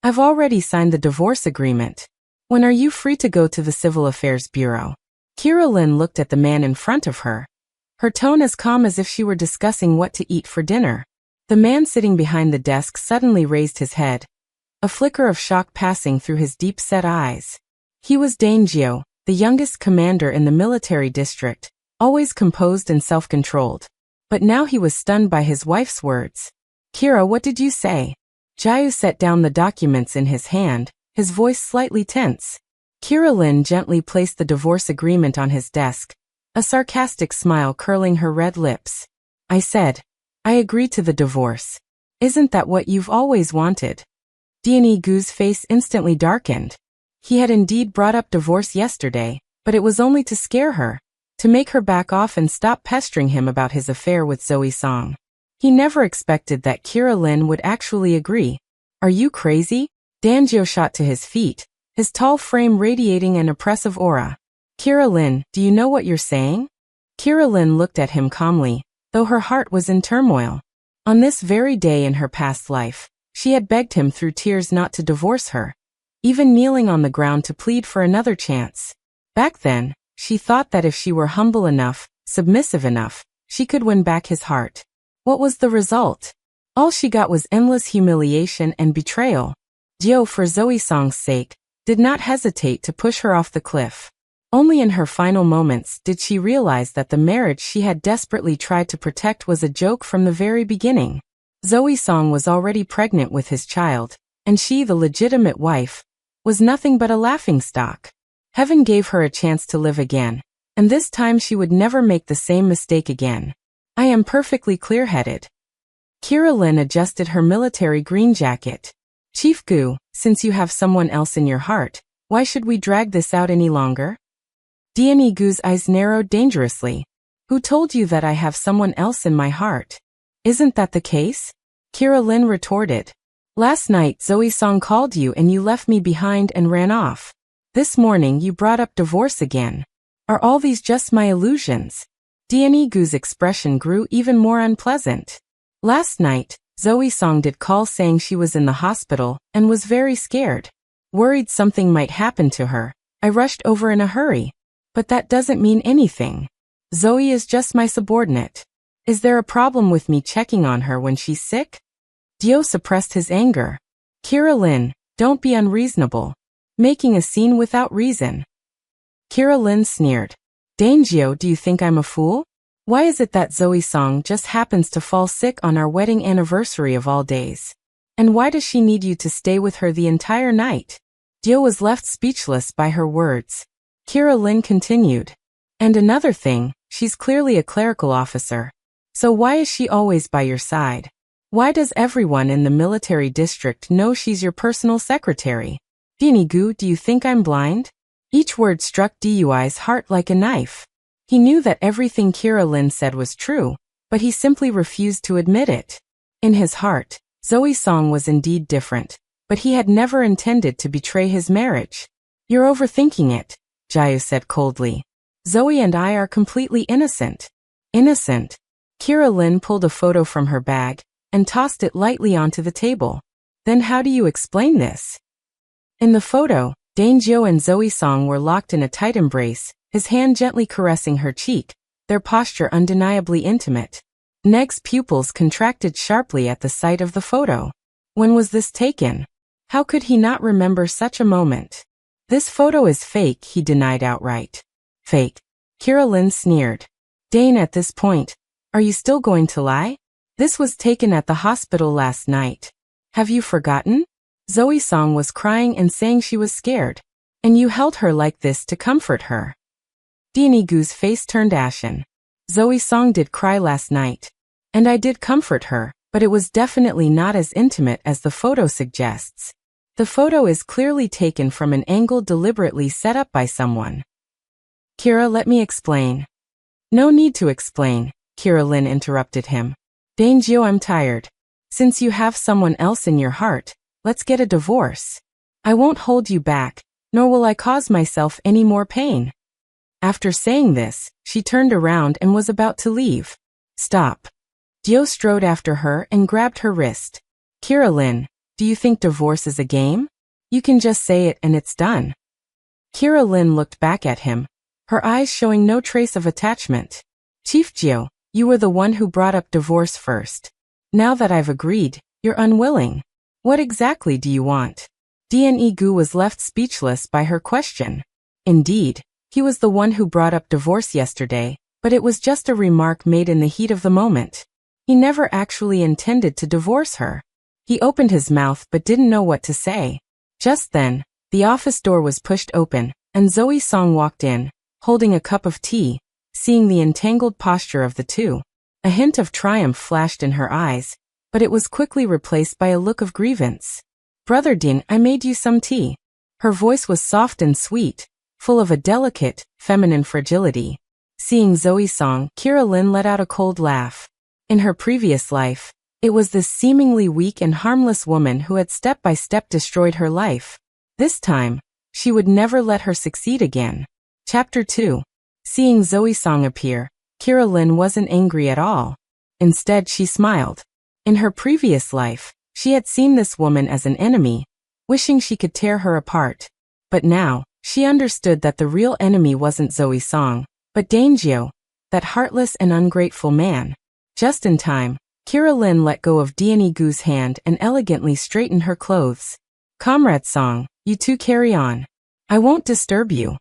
I've already signed the divorce agreement. When are you free to go to the Civil Affairs Bureau? Kira Lin looked at the man in front of her, her tone as calm as if she were discussing what to eat for dinner. The man sitting behind the desk suddenly raised his head, a flicker of shock passing through his deep-set eyes. He was Dane Jio, the youngest commander in the military district, always composed and self-controlled. But now he was stunned by his wife's words. Kira, what did you say? Jiao set down the documents in his hand, his voice slightly tense. Kira Lin gently placed the divorce agreement on his desk, a sarcastic smile curling her red lips. I said, I agree to the divorce. Isn't that what you've always wanted? Dian Gu's face instantly darkened. He had indeed brought up divorce yesterday, but it was only to scare her, to make her back off and stop pestering him about his affair with Zoe Song. He never expected that Kira Lin would actually agree. Are you crazy? Danjio shot to his feet, his tall frame radiating an oppressive aura. Kira Lin, do you know what you're saying? Kira Lin looked at him calmly, though her heart was in turmoil. On this very day in her past life, she had begged him through tears not to divorce her, even kneeling on the ground to plead for another chance. Back then, she thought that if she were humble enough, submissive enough, she could win back his heart. What was the result? All she got was endless humiliation and betrayal. Jio, for Zoe Song's sake, did not hesitate to push her off the cliff. Only in her final moments did she realize that the marriage she had desperately tried to protect was a joke from the very beginning. Zoe Song was already pregnant with his child, and she, the legitimate wife, was nothing but a laughingstock. Heaven gave her a chance to live again, and this time she would never make the same mistake again. I am perfectly clear-headed. Kira Lin adjusted her military green jacket. Chief Gu, since you have someone else in your heart, why should we drag this out any longer? Dian Gu's eyes narrowed dangerously. Who told you that I have someone else in my heart? Isn't that the case? Kira Lin retorted. Last night Zoe Song called you and you left me behind and ran off. This morning you brought up divorce again. Are all these just my illusions? Dian Gu's expression grew even more unpleasant. Last night, Zoe Song did call saying she was in the hospital and was very scared. Worried something might happen to her, I rushed over in a hurry. But that doesn't mean anything. Zoe is just my subordinate. Is there a problem with me checking on her when she's sick? Dio suppressed his anger. Kira Lin, don't be unreasonable. Making a scene without reason. Kira Lin sneered. Danjio, do you think I'm a fool? Why is it that Zoe Song just happens to fall sick on our wedding anniversary of all days? And why does she need you to stay with her the entire night? Dio was left speechless by her words. Kira Lin continued. And another thing, she's clearly a clerical officer. So why is she always by your side? Why does everyone in the military district know she's your personal secretary? Dian Gu, do you think I'm blind? Each word struck Dui's heart like a knife. He knew that everything Kira Lin said was true, but he simply refused to admit it. In his heart, Zoe Song was indeed different, but he had never intended to betray his marriage. You're overthinking it, Jiao said coldly. Zoe and I are completely innocent. Innocent? Kira Lin pulled a photo from her bag and tossed it lightly onto the table. Then how do you explain this? In the photo, Danjio and Zoe Song were locked in a tight embrace, his hand gently caressing her cheek, their posture undeniably intimate. Neg's pupils contracted sharply at the sight of the photo. When was this taken? How could he not remember such a moment? This photo is fake, he denied outright. Fake. Kira Lin sneered. Dane, at this point, are you still going to lie? This was taken at the hospital last night. Have you forgotten? Zoe Song was crying and saying she was scared. And you held her like this to comfort her. Dian Gu's face turned ashen. Zoe Song did cry last night. And I did comfort her, but it was definitely not as intimate as the photo suggests. The photo is clearly taken from an angle deliberately set up by someone. Kira, let me explain. No need to explain, Kira Lin interrupted him. Danjio, I'm tired. Since you have someone else in your heart, let's get a divorce. I won't hold you back, nor will I cause myself any more pain. After saying this, she turned around and was about to leave. Stop. Dio strode after her and grabbed her wrist. Kira Lin, Do you think divorce is a game? You can just say it and it's done. Kira Lin looked back at him, her eyes showing no trace of attachment. Chief Jiu, you were the one who brought up divorce first. Now that I've agreed, you're unwilling. What exactly do you want? Dne Gu was left speechless by her question. Indeed, he was the one who brought up divorce yesterday, but it was just a remark made in the heat of the moment. He never actually intended to divorce her. He opened his mouth but didn't know what to say. Just then, the office door was pushed open, and Zoe Song walked in, holding a cup of tea. Seeing the entangled posture of the two, a hint of triumph flashed in her eyes, but it was quickly replaced by a look of grievance. Brother Din, I made you some tea. Her voice was soft and sweet, full of a delicate, feminine fragility. Seeing Zoe Song, Kira Lin let out a cold laugh. In her previous life, it was this seemingly weak and harmless woman who had step by step destroyed her life. This time, she would never let her succeed again. Chapter 2. Seeing Zoe Song appear, Kira Lin wasn't angry at all. Instead, she smiled. In her previous life, she had seen this woman as an enemy, wishing she could tear her apart. But now, she understood that the real enemy wasn't Zoe Song, but Dangjio, that heartless and ungrateful man. Just in time, Kira Lin let go of Dne Gu's hand and elegantly straightened her clothes. Comrade Song, you two carry on. I won't disturb you.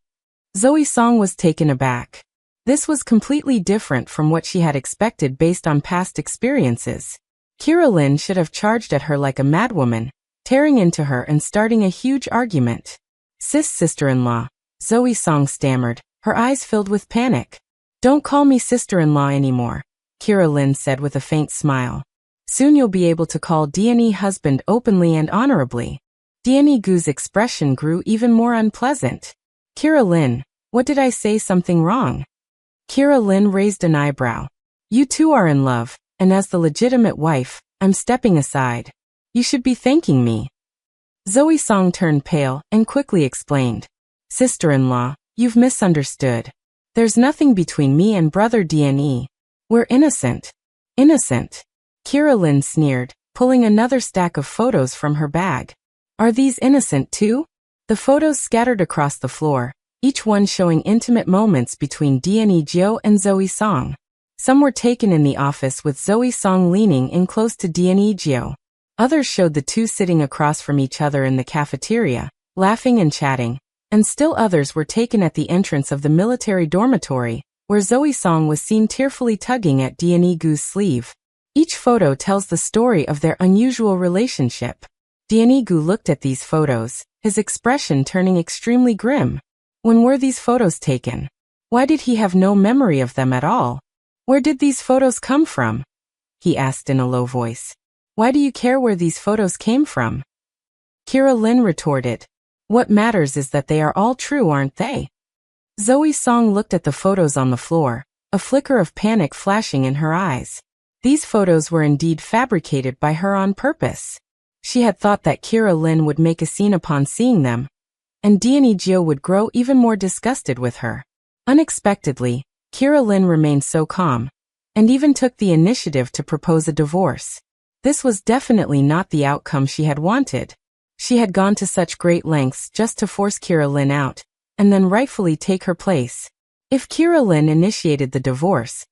Zoe Song was taken aback. This was completely different from what she had expected based on past experiences. Kira Lin should have charged at her like a madwoman, tearing into her and starting a huge argument. Sister-in-law, Zoe Song stammered, her eyes filled with panic. Don't call me sister-in-law anymore, Kira Lin said with a faint smile. Soon you'll be able to call Dne husband openly and honorably. Dne Gu's expression grew even more unpleasant. Kira Lin, what did I say something wrong? Kira Lin raised an eyebrow. You two are in love, and as the legitimate wife, I'm stepping aside. You should be thanking me. Zoe Song turned pale and quickly explained. Sister-in-law, you've misunderstood. There's nothing between me and brother Dne. We're innocent. Innocent. Kira Lin sneered, pulling another stack of photos from her bag. Are these innocent too? The photos scattered across the floor, each one showing intimate moments between Dne Jiu and Zoe Song. Some were taken in the office with Zoe Song leaning in close to Dne Jiu. Others showed the two sitting across from each other in the cafeteria, laughing and chatting, and still others were taken at the entrance of the military dormitory, where Zoe Song was seen tearfully tugging at Dne Gu's sleeve. Each photo tells the story of their unusual relationship. Dne Gu looked at these photos, his expression turning extremely grim. When were these photos taken? Why did he have no memory of them at all? Where did these photos come from? He asked in a low voice. Why do you care where these photos came from? Kira Lin retorted. What matters is that they are all true, aren't they? Zoe Song looked at the photos on the floor, a flicker of panic flashing in her eyes. These photos were indeed fabricated by her on purpose. She had thought that Kira Lin would make a scene upon seeing them, and Dne Jiu would grow even more disgusted with her. Unexpectedly, Kira Lin remained so calm, and even took the initiative to propose a divorce. This was definitely not the outcome she had wanted. She had gone to such great lengths just to force Kira Lin out, and then rightfully take her place. If Kira Lin initiated the divorce,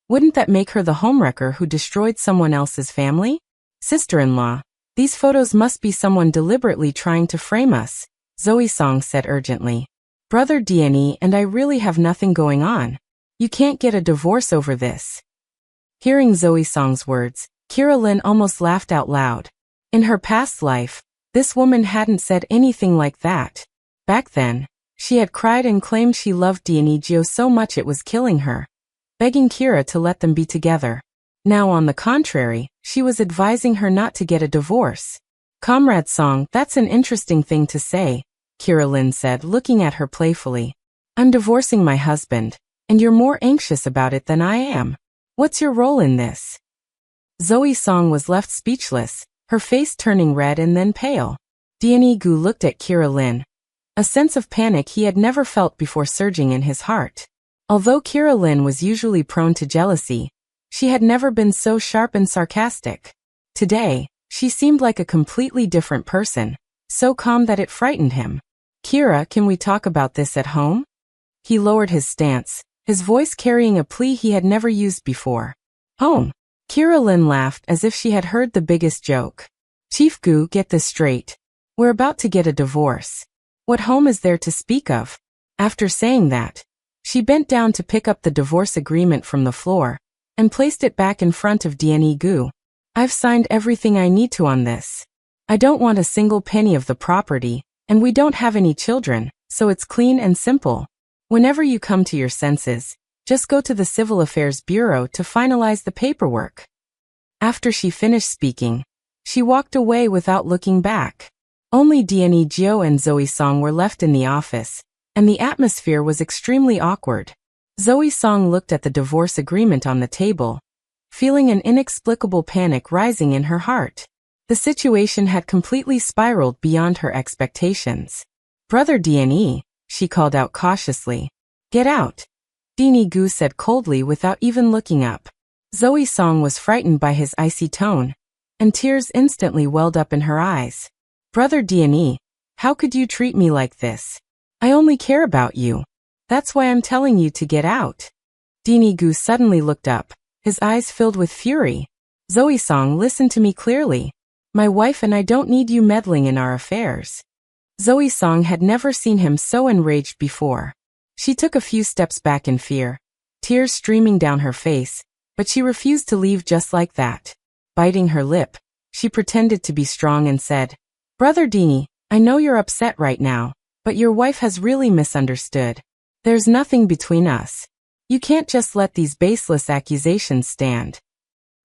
wouldn't that make her the homewrecker who destroyed someone else's family? Sister-in-law, these photos must be someone deliberately trying to frame us, Zoe Song said urgently. Brother Dne and I really have nothing going on. You can't get a divorce over this. Hearing Zoe Song's words, Kira Lin almost laughed out loud. In her past life, this woman hadn't said anything like that. Back then, she had cried and claimed she loved Dne Jiu so much it was killing her, begging Kira to let them be together. Now on the contrary, she was advising her not to get a divorce. Comrade Song, that's an interesting thing to say, Kira Lin said, looking at her playfully. I'm divorcing my husband, and you're more anxious about it than I am. What's your role in this? Zoe Song was left speechless, her face turning red and then pale. Dne Gu looked at Kira Lin, a sense of panic he had never felt before surging in his heart. Although Kira Lin was usually prone to jealousy, she had never been so sharp and sarcastic. Today, She seemed like a completely different person, so calm that it frightened him. Kira, can we talk about this at home? He lowered his stance, his voice carrying a plea he had never used before. Home? Kira Lin laughed as if she had heard the biggest joke. Chief Gu, get this straight. We're about to get a divorce. What home is there to speak of? After saying that, she bent down to pick up the divorce agreement from the floor and placed it back in front of Diany Gu. I've signed everything I need to on this. I don't want a single penny of the property, and we don't have any children, so it's clean and simple. Whenever you come to your senses, just go to the Civil Affairs Bureau to finalize the paperwork. After she finished speaking, she walked away without looking back. Only Diany Jiu and Zoe Song were left in the office, and the atmosphere was extremely awkward. Zoe Song looked at the divorce agreement on the table, feeling an inexplicable panic rising in her heart. The situation had completely spiraled beyond her expectations. Brother Diany, she called out cautiously. Get out. Diany Gu said coldly without even looking up. Zoe Song was frightened by his icy tone, and tears instantly welled up in her eyes. Brother Diany, how could you treat me like this? I only care about you. That's why I'm telling you to get out. Diany Gu suddenly looked up, his eyes filled with fury. Zoe Song, listen to me clearly. My wife and I don't need you meddling in our affairs. Zoe Song had never seen him so enraged before. She took a few steps back in fear, tears streaming down her face, but she refused to leave just like that. Biting her lip, she pretended to be strong and said, Brother Diany, I know you're upset right now, but your wife has really misunderstood. There's nothing between us. You can't just let these baseless accusations stand.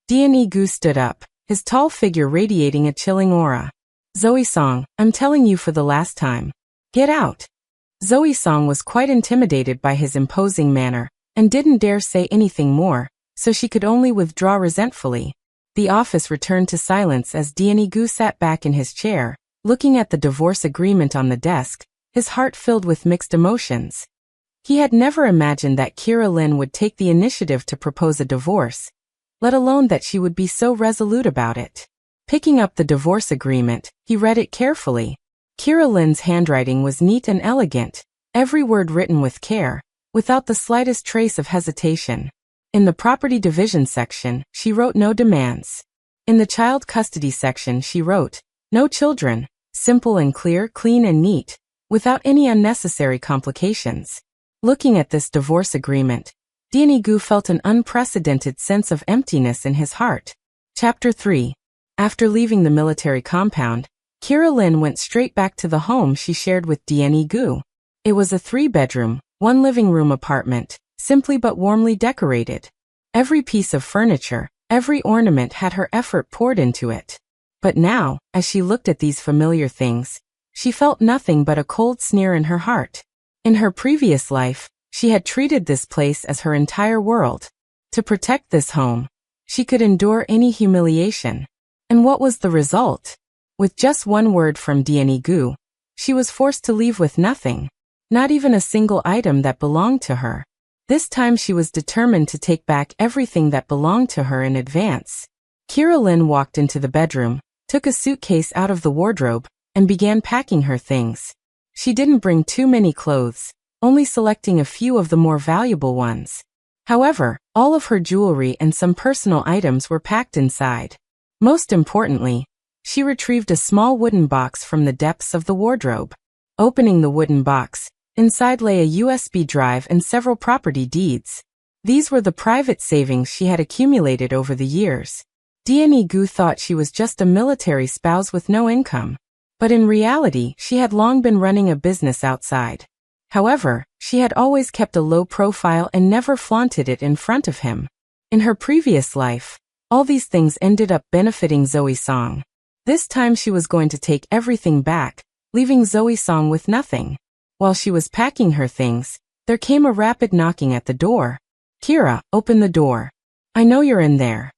Diany Gu stood up, his tall figure radiating a chilling aura. Zoe Song, I'm telling you for the last time. Get out. Zoe Song was quite intimidated by his imposing manner, and didn't dare say anything more, so she could only withdraw resentfully. The office returned to silence as Diany Gu sat back in his chair, looking at the divorce agreement on the desk, his heart filled with mixed emotions. He had never imagined that Kira Lin would take the initiative to propose a divorce, let alone that she would be so resolute about it. Picking up the divorce agreement, he read it carefully. Kira Lin's handwriting was neat and elegant, every word written with care, without the slightest trace of hesitation. In the property division section, she wrote no demands. In the child custody section, she wrote, no children, simple and clear, clean and neat, without any unnecessary complications. Looking at this divorce agreement, Diany Gu felt an unprecedented sense of emptiness in his heart. Chapter 3. After leaving the military compound, Kira Lin went straight back to the home she shared with Diany Gu. It was a 3-bedroom, 1 living room apartment, simply but warmly decorated. Every piece of furniture, every ornament had her effort poured into it. But now, as she looked at these familiar things, she felt nothing but a cold sneer in her heart. In her previous life, she had treated this place as her entire world. To protect this home, she could endure any humiliation. And what was the result? With just one word from Diany Gu, she was forced to leave with nothing. Not even a single item that belonged to her. This time she was determined to take back everything that belonged to her in advance. Kira Lin walked into the bedroom, took a suitcase out of the wardrobe, and began packing her things. She didn't bring too many clothes, only selecting a few of the more valuable ones. However, all of her jewelry and some personal items were packed inside. Most importantly, she retrieved a small wooden box from the depths of the wardrobe. Opening the wooden box, inside lay a USB drive and several property deeds. These were the private savings she had accumulated over the years. Diany Gu thought she was just a military spouse with no income. But in reality, she had long been running a business outside. However, she had always kept a low profile and never flaunted it in front of him. In her previous life, all these things ended up benefiting Zoe Song. This time she was going to take everything back, leaving Zoe Song with nothing. While she was packing her things, there came a rapid knocking at the door. Kira, open the door. I know you're in there.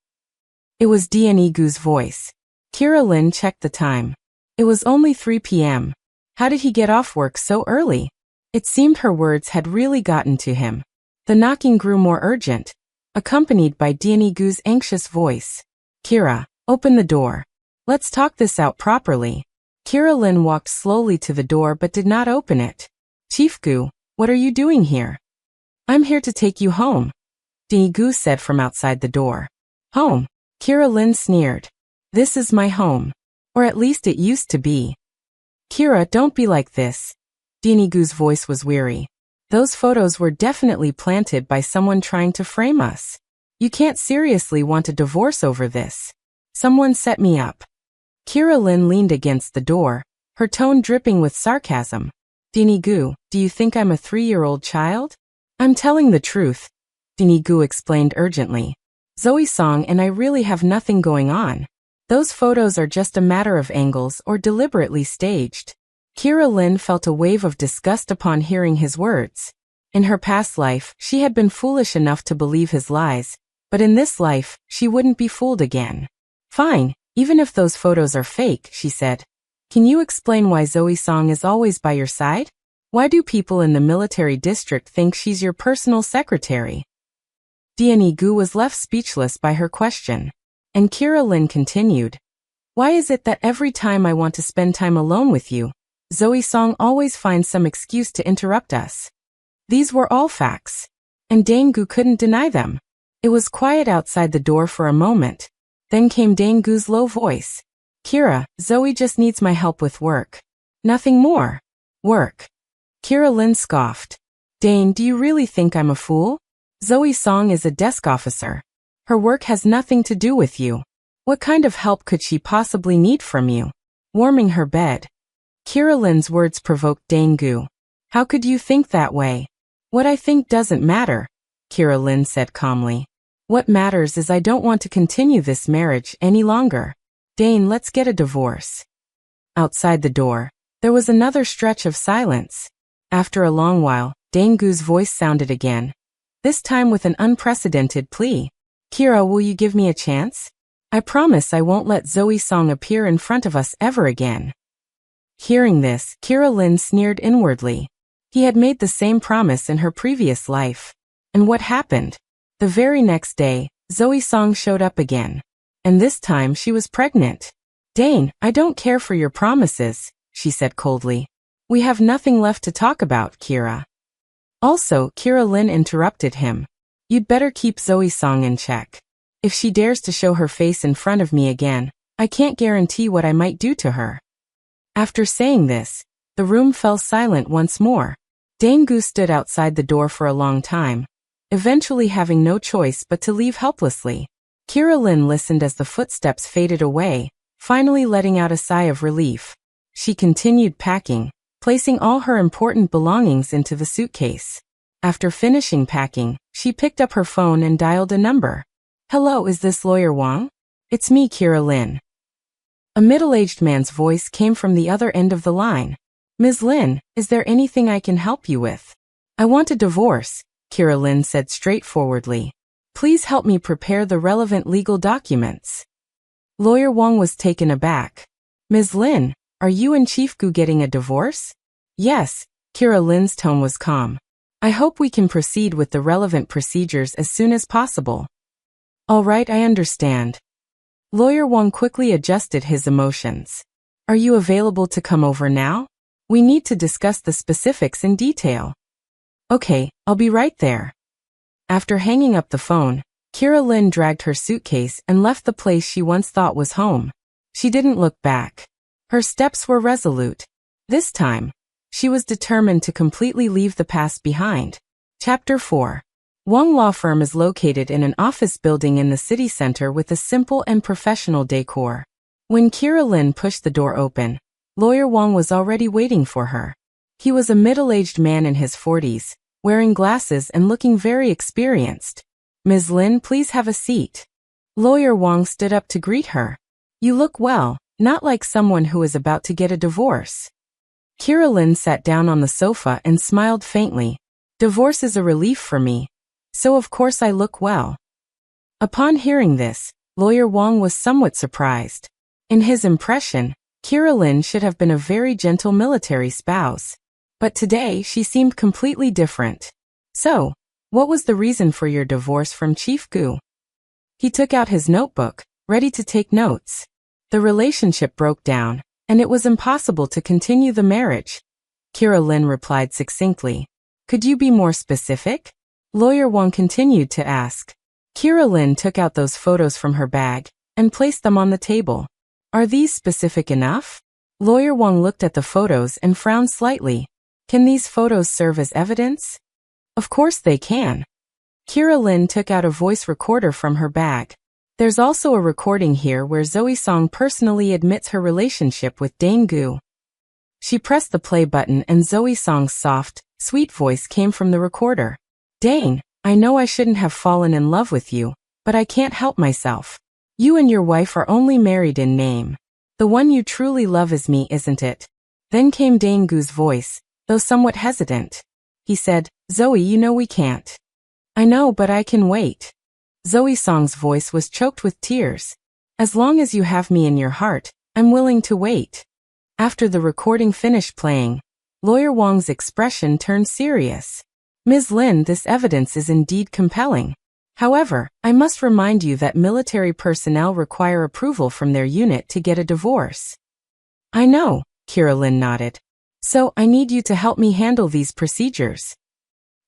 It was Diany Gu's voice. Kira Lin checked the time. It was only 3 p.m. How did he get off work so early? It seemed her words had really gotten to him. The knocking grew more urgent, accompanied by Diany Gu's anxious voice. Kira, open the door. Let's talk this out properly. Kira Lin walked slowly to the door but did not open it. Chief Gu, what are you doing here? I'm here to take you home, Dini Gu said from outside the door. Home? Kira Lin sneered. This is my home. Or at least it used to be. Kira, don't be like this. Dini Gu's voice was weary. Those photos were definitely planted by someone trying to frame us. You can't seriously want a divorce over this. Someone set me up. Kira Lin leaned against the door, her tone dripping with sarcasm. Dini Gu, do you think I'm a 3-year-old child? I'm telling the truth, Dini Gu explained urgently. Zoe Song and I really have nothing going on. Those photos are just a matter of angles or deliberately staged. Kira Lin felt a wave of disgust upon hearing his words. In her past life, she had been foolish enough to believe his lies, but in this life, she wouldn't be fooled again. Fine, even if those photos are fake, she said. Can you explain why Zoe Song is always by your side? Why do people in the military district think she's your personal secretary? Dini Gu was left speechless by her question. And Kira Lin continued. Why is it that every time I want to spend time alone with you, Zoe Song always finds some excuse to interrupt us? These were all facts. And Dane Gu couldn't deny them. It was quiet outside the door for a moment. Then came Dane Gu's low voice. Kira, Zoe just needs my help with work. Nothing more. Work. Kira Lin scoffed. Dane, do you really think I'm a fool? Zoe Song is a desk officer. Her work has nothing to do with you. What kind of help could she possibly need from you? Warming her bed. Kira Lin's words provoked Dane Gu. How could you think that way? What I think doesn't matter, Kira Lin said calmly. What matters is I don't want to continue this marriage any longer. Dane, let's get a divorce. Outside the door, there was another stretch of silence. After a long while, Dane Gu's voice sounded again. This time with an unprecedented plea. Kira, will you give me a chance? I promise I won't let Zoe Song appear in front of us ever again. Hearing this, Kira Lin sneered inwardly. He had made the same promise in her previous life. And what happened? The very next day, Zoe Song showed up again. And this time she was pregnant. Dane, I don't care for your promises, she said coldly. We have nothing left to talk about, Kira. Also, Kira Lin interrupted him. You'd better keep Zoe Song in check. If she dares to show her face in front of me again, I can't guarantee what I might do to her. After saying this, the room fell silent once more. Dane Gu stood outside the door for a long time, eventually having no choice but to leave helplessly. Kira Lin listened as the footsteps faded away, finally letting out a sigh of relief. She continued packing, placing all her important belongings into the suitcase. After finishing packing, she picked up her phone and dialed a number. Hello, is this Lawyer Wang? It's me, Kira Lin. A middle-aged man's voice came from the other end of the line. Ms. Lin, is there anything I can help you with? I want a divorce, Kira Lin said straightforwardly. Please help me prepare the relevant legal documents. Lawyer Wang was taken aback. Ms. Lin, are you and Chief Gu getting a divorce? Yes, Kira Lin's tone was calm. I hope we can proceed with the relevant procedures as soon as possible. All right, I understand. Lawyer Wang quickly adjusted his emotions. Are you available to come over now? We need to discuss the specifics in detail. Okay, I'll be right there. After hanging up the phone, Kira Lin dragged her suitcase and left the place she once thought was home. She didn't look back. Her steps were resolute. This time, she was determined to completely leave the past behind. Chapter 4. Wang Law Firm is located in an office building in the city center with a simple and professional decor. When Kira Lin pushed the door open, Lawyer Wang was already waiting for her. He was a middle-aged man in his 40s, wearing glasses and looking very experienced. Ms. Lin, please have a seat. Lawyer Wang stood up to greet her. You look well, not like someone who is about to get a divorce. Kira Lin sat down on the sofa and smiled faintly. Divorce is a relief for me, so of course I look well. Upon hearing this, Lawyer Wang was somewhat surprised. In his impression, Kira Lin should have been a very gentle military spouse. But today she seemed completely different. So, what was the reason for your divorce from Chief Gu? He took out his notebook, ready to take notes. The relationship broke down, and it was impossible to continue the marriage. Kira Lin replied succinctly. Could you be more specific? Lawyer Wang continued to ask. Kira Lin took out those photos from her bag and placed them on the table. Are these specific enough? Lawyer Wang looked at the photos and frowned slightly. Can these photos serve as evidence? Of course they can. Kira Lin took out a voice recorder from her bag. There's also a recording here where Zoe Song personally admits her relationship with Dane Gu. She pressed the play button and Zoe Song's soft, sweet voice came from the recorder. Dane, I know I shouldn't have fallen in love with you, but I can't help myself. You and your wife are only married in name. The one you truly love is me, isn't it? Then came Dane Gu's voice, though somewhat hesitant. He said, Zoe, you know we can't. I know, but I can wait. Zoe Song's voice was choked with tears. As long as you have me in your heart, I'm willing to wait. After the recording finished playing, Lawyer Wang's expression turned serious. Ms. Lin, this evidence is indeed compelling. However, I must remind you that military personnel require approval from their unit to get a divorce. I know, Kira Lin nodded. So, I need you to help me handle these procedures.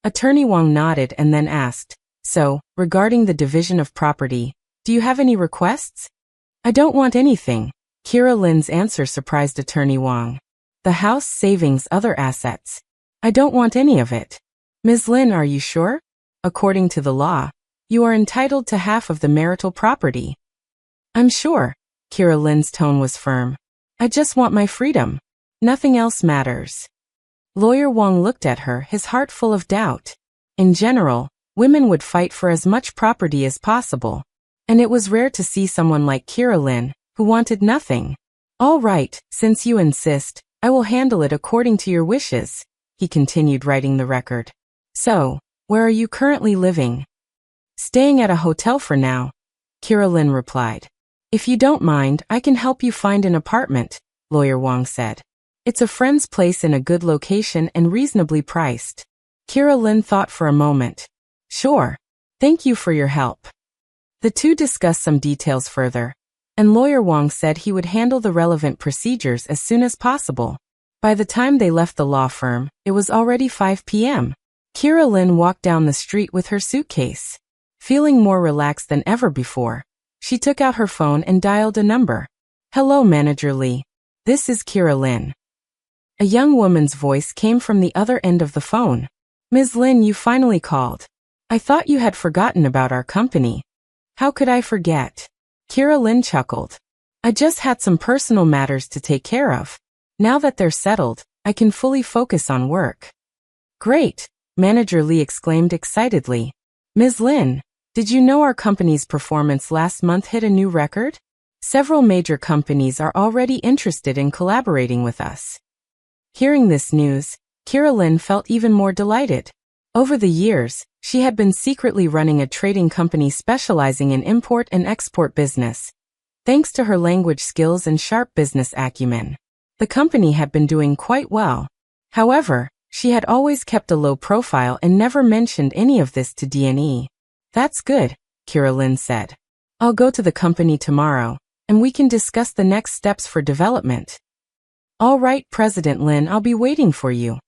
Attorney Wang nodded and then asked, so, regarding the division of property, do you have any requests? I don't want anything. Kira Lin's answer surprised Attorney Wang. The house, savings, other assets. I don't want any of it. Ms. Lin, are you sure? According to the law, you are entitled to half of the marital property. I'm sure. Kira Lin's tone was firm. I just want my freedom. Nothing else matters. Lawyer Wang looked at her, his heart full of doubt. In general, women would fight for as much property as possible. And it was rare to see someone like Kira Lin, who wanted nothing. All right, since you insist, I will handle it according to your wishes, he continued writing the record. So, where are you currently living? Staying at a hotel for now, Kira Lin replied. If you don't mind, I can help you find an apartment, Lawyer Wang said. It's a friend's place in a good location and reasonably priced. Kira Lin thought for a moment. Sure. Thank you for your help. The two discussed some details further, and Lawyer Wang said he would handle the relevant procedures as soon as possible. By the time they left the law firm, it was already 5 p.m. Kira Lin walked down the street with her suitcase. Feeling more relaxed than ever before, she took out her phone and dialed a number. Hello, Manager Lee. This is Kira Lin. A young woman's voice came from the other end of the phone. Ms. Lin, you finally called. I thought you had forgotten about our company. How could I forget? Kira Lin chuckled. I just had some personal matters to take care of. Now that they're settled, I can fully focus on work. Great, Manager Lee exclaimed excitedly. Ms. Lin, did you know our company's performance last month hit a new record? Several major companies are already interested in collaborating with us. Hearing this news, Kira Lin felt even more delighted. Over the years, she had been secretly running a trading company specializing in import and export business. Thanks to her language skills and sharp business acumen, the company had been doing quite well. However, she had always kept a low profile and never mentioned any of this to DNE. That's good, Kira Lin said. I'll go to the company tomorrow, and we can discuss the next steps for development. All right, President Lin, I'll be waiting for you.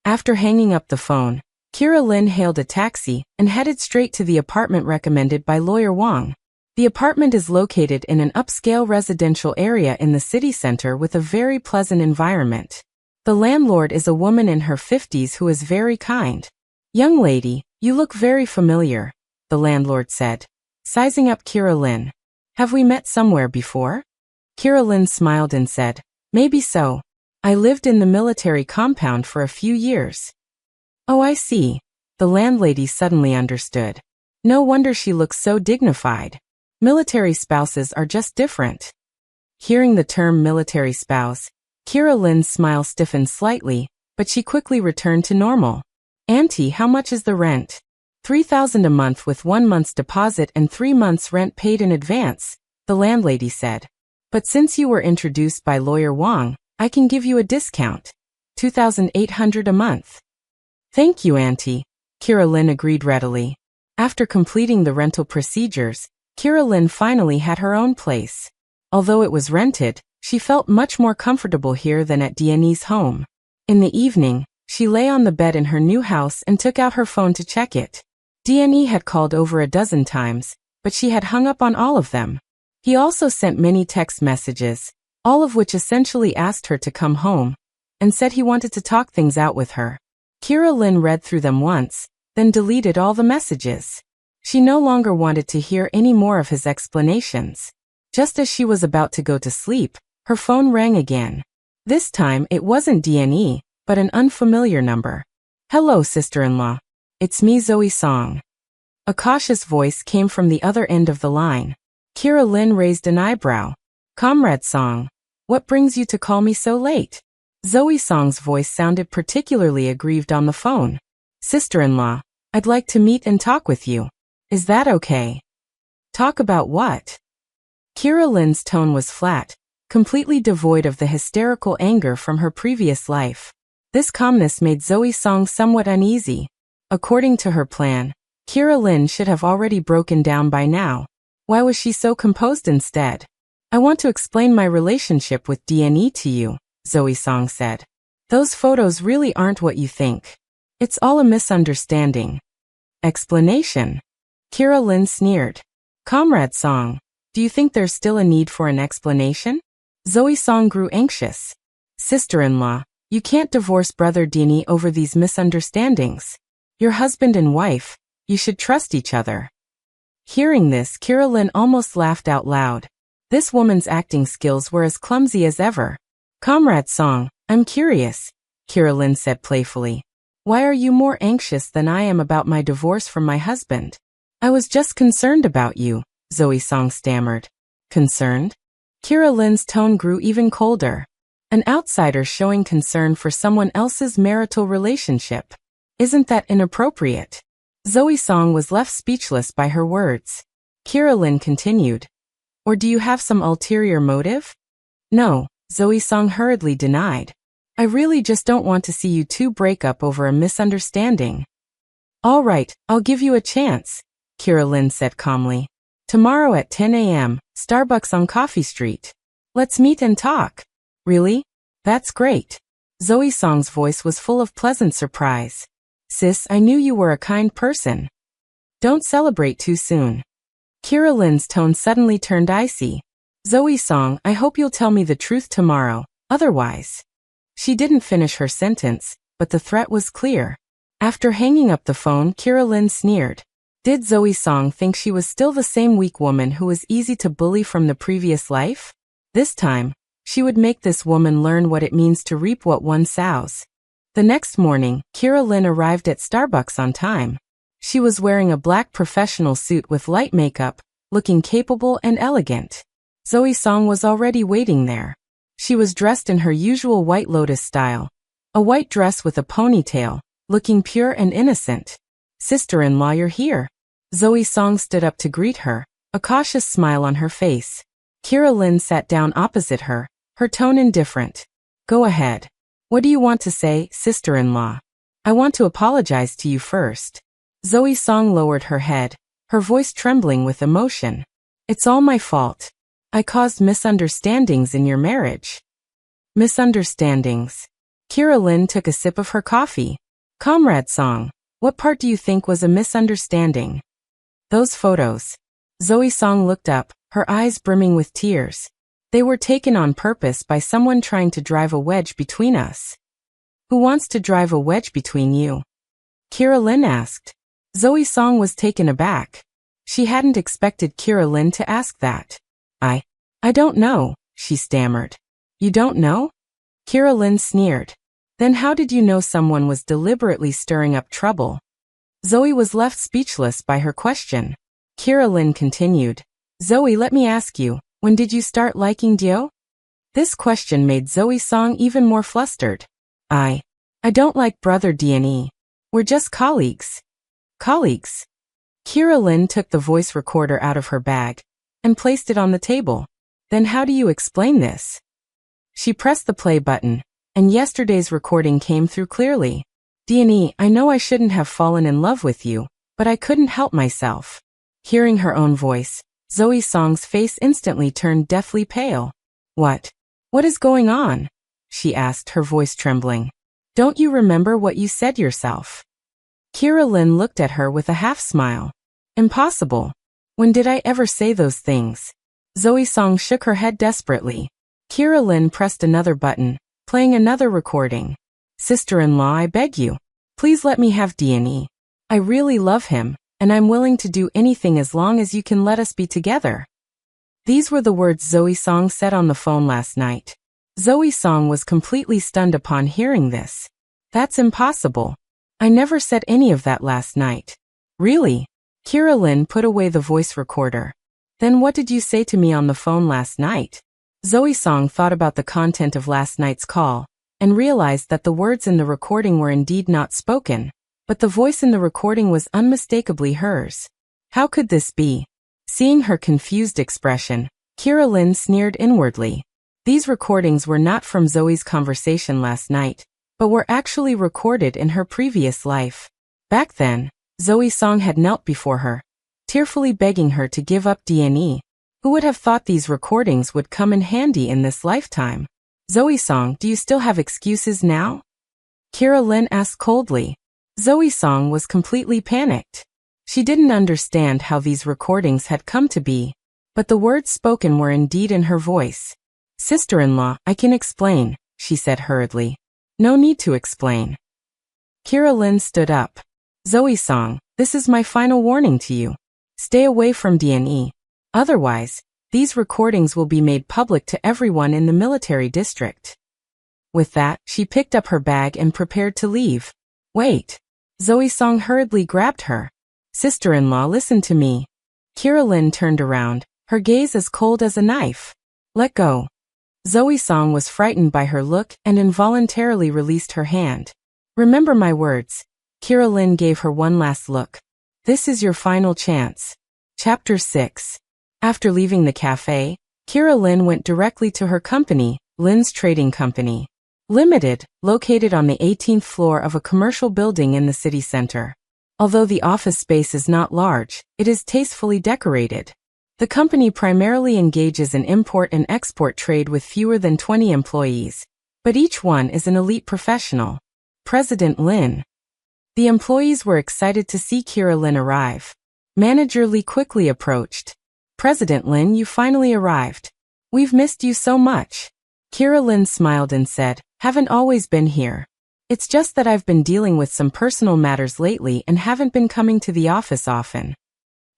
After hanging up the phone, Kira Lin hailed a taxi and headed straight to the apartment recommended by Lawyer Wang. The apartment is located in an upscale residential area in the city center with a very pleasant environment. The landlord is a woman in her 50s who is very kind. Young lady, you look very familiar, the landlord said, sizing up Kira Lin. Have we met somewhere before? Kira Lin smiled and said, maybe so. I lived in the military compound for a few years. Oh, I see. The landlady suddenly understood. No wonder she looks so dignified. Military spouses are just different. Hearing the term military spouse, Kira Lin's smile stiffened slightly, but she quickly returned to normal. Auntie, how much is the rent? 3,000 a month with 1 month's deposit and 3 months' rent paid in advance, the landlady said. But since you were introduced by Lawyer Wang, I can give you a discount. 2,800 a month. Thank you, Auntie, Kira Lin agreed readily. After completing the rental procedures, Kira Lin finally had her own place. Although it was rented, she felt much more comfortable here than at Diane's home. In the evening, she lay on the bed in her new house and took out her phone to check it. Diane had called over a dozen times, but she had hung up on all of them. He also sent many text messages, all of which essentially asked her to come home, and said he wanted to talk things out with her. Kira Lynn read through them once, then deleted all the messages. She no longer wanted to hear any more of his explanations. Just as she was about to go to sleep, her phone rang again. This time it wasn't Diane, but an unfamiliar number. "Hello, sister-in-law. It's me, Zoe Song." A cautious voice came from the other end of the line. Kira Lynn raised an eyebrow. "Comrade Song, what brings you to call me so late?" Zoe Song's voice sounded particularly aggrieved on the phone. "Sister-in-law, I'd like to meet and talk with you. Is that okay?" "Talk about what?" Kira Lynn's tone was flat, completely devoid of the hysterical anger from her previous life. This calmness made Zoe Song somewhat uneasy. According to her plan, Kira Lynn should have already broken down by now. Why was she so composed instead? "I want to explain my relationship with Diane to you," Zoe Song said. "Those photos really aren't what you think. It's all a misunderstanding." "Explanation?" Kira Lynn sneered. "Comrade Song, do you think there's still a need for an explanation?" Zoe Song grew anxious. "Sister-in-law, you can't divorce Brother Dini over these misunderstandings. You're husband and wife, you should trust each other." Hearing this, Kira Lynn almost laughed out loud. This woman's acting skills were as clumsy as ever. "Comrade Song, I'm curious," Kira Lynn said playfully. "Why are you more anxious than I am about my divorce from my husband?" "I was just concerned about you," Zoe Song stammered. "Concerned?" Kira Lynn's tone grew even colder. An outsider showing concern for someone else's marital relationship. Isn't that inappropriate? Zoe Song was left speechless by her words. Kira Lynn continued. "Or do you have some ulterior motive?" "No," Zoe Song hurriedly denied. "I really just don't want to see you two break up over a misunderstanding." "All right, I'll give you a chance," Kira Lynn said calmly. "Tomorrow at 10 a.m., Starbucks on Coffee Street. Let's meet and talk." "Really? That's great." Zoe Song's voice was full of pleasant surprise. "Sis, I knew you were a kind person. Don't celebrate too soon." Kira Lynn's tone suddenly turned icy. "Zoe Song, I hope you'll tell me the truth tomorrow, otherwise." She didn't finish her sentence, but the threat was clear. After hanging up the phone, Kira Lynn sneered. Did Zoe Song think she was still the same weak woman who was easy to bully from the previous life? This time, she would make this woman learn what it means to reap what one sows. The next morning, Kira Lynn arrived at Starbucks on time. She was wearing a black professional suit with light makeup, looking capable and elegant. Zoe Song was already waiting there. She was dressed in her usual White Lotus style, a white dress with a ponytail, looking pure and innocent. "Sister-in-law, you're here." Zoe Song stood up to greet her, a cautious smile on her face. Kira Lynn sat down opposite her, her tone indifferent. "Go ahead. What do you want to say, sister-in-law?" "I want to apologize to you first." Zoe Song lowered her head, her voice trembling with emotion. "It's all my fault. I caused misunderstandings in your marriage." "Misunderstandings?" Kira Lynn took a sip of her coffee. "Comrade Song, what part do you think was a misunderstanding?" "Those photos." Zoe Song looked up, her eyes brimming with tears. "They were taken on purpose by someone trying to drive a wedge between us." "Who wants to drive a wedge between you?" Kira Lynn asked. Zoe Song was taken aback. She hadn't expected Kira Lynn to ask that. I don't know," she stammered. "You don't know?" Kira Lynn sneered. "Then how did you know someone was deliberately stirring up trouble?" Zoe was left speechless by her question. Kira Lynn continued. "Zoe, let me ask you, when did you start liking Dio?" This question made Zoe Song even more flustered. I don't like Brother Diane. We're just colleagues." "Colleagues?" Kira Lynn took the voice recorder out of her bag and placed it on the table. "Then how do you explain this?" She pressed the play button, and yesterday's recording came through clearly. "Diane, I know I shouldn't have fallen in love with you, but I couldn't help myself." Hearing her own voice, Zoe Song's face instantly turned deathly pale. What? What is going on? She asked, her voice trembling. Don't you remember what you said yourself? Kira Lin looked at her with a half-smile. Impossible. When did I ever say those things? Zoe Song shook her head desperately. Kira Lin pressed another button, playing another recording. Sister-in-law, I beg you. Please let me have D&E. I really love him, and I'm willing to do anything as long as you can let us be together. These were the words Zoe Song said on the phone last night. Zoe Song was completely stunned upon hearing this. That's impossible. I never said any of that last night. Really? Kira Lin put away the voice recorder. Then what did you say to me on the phone last night? Zoe Song thought about the content of last night's call, and realized that the words in the recording were indeed not spoken, but the voice in the recording was unmistakably hers. How could this be? Seeing her confused expression, Kira Lin sneered inwardly. These recordings were not from Zoe's conversation last night, but were actually recorded in her previous life. Back then, Zoe Song had knelt before her, tearfully begging her to give up D&E. Who would have thought these recordings would come in handy in this lifetime? Zoe Song, do you still have excuses now? Kira Lin asked coldly. Zoe Song was completely panicked. She didn't understand how these recordings had come to be, but the words spoken were indeed in her voice. Sister-in-law, I can explain, she said hurriedly. No need to explain. Kira Lin stood up. Zoe Song, this is my final warning to you. Stay away from D&E. Otherwise, these recordings will be made public to everyone in the military district. With that, she picked up her bag and prepared to leave. Wait. Zoe Song hurriedly grabbed her. Sister-in-law, listen to me. Kira Lin turned around, her gaze as cold as a knife. Let go. Zoe Song was frightened by her look and involuntarily released her hand. Remember my words. Kira Lin gave her one last look. This is your final chance. Chapter 6. After leaving the cafe, Kira Lin went directly to her company, Lin's Trading Company Limited, located on the 18th floor of a commercial building in the city center. Although the office space is not large, it is tastefully decorated. The company primarily engages in import and export trade with fewer than 20 employees, but each one is an elite professional. President Lin. The employees were excited to see Kira Lin arrive. Manager Lee quickly approached. President Lin, you finally arrived. We've missed you so much. Kira Lin smiled and said, haven't always been here. It's just that I've been dealing with some personal matters lately and haven't been coming to the office often.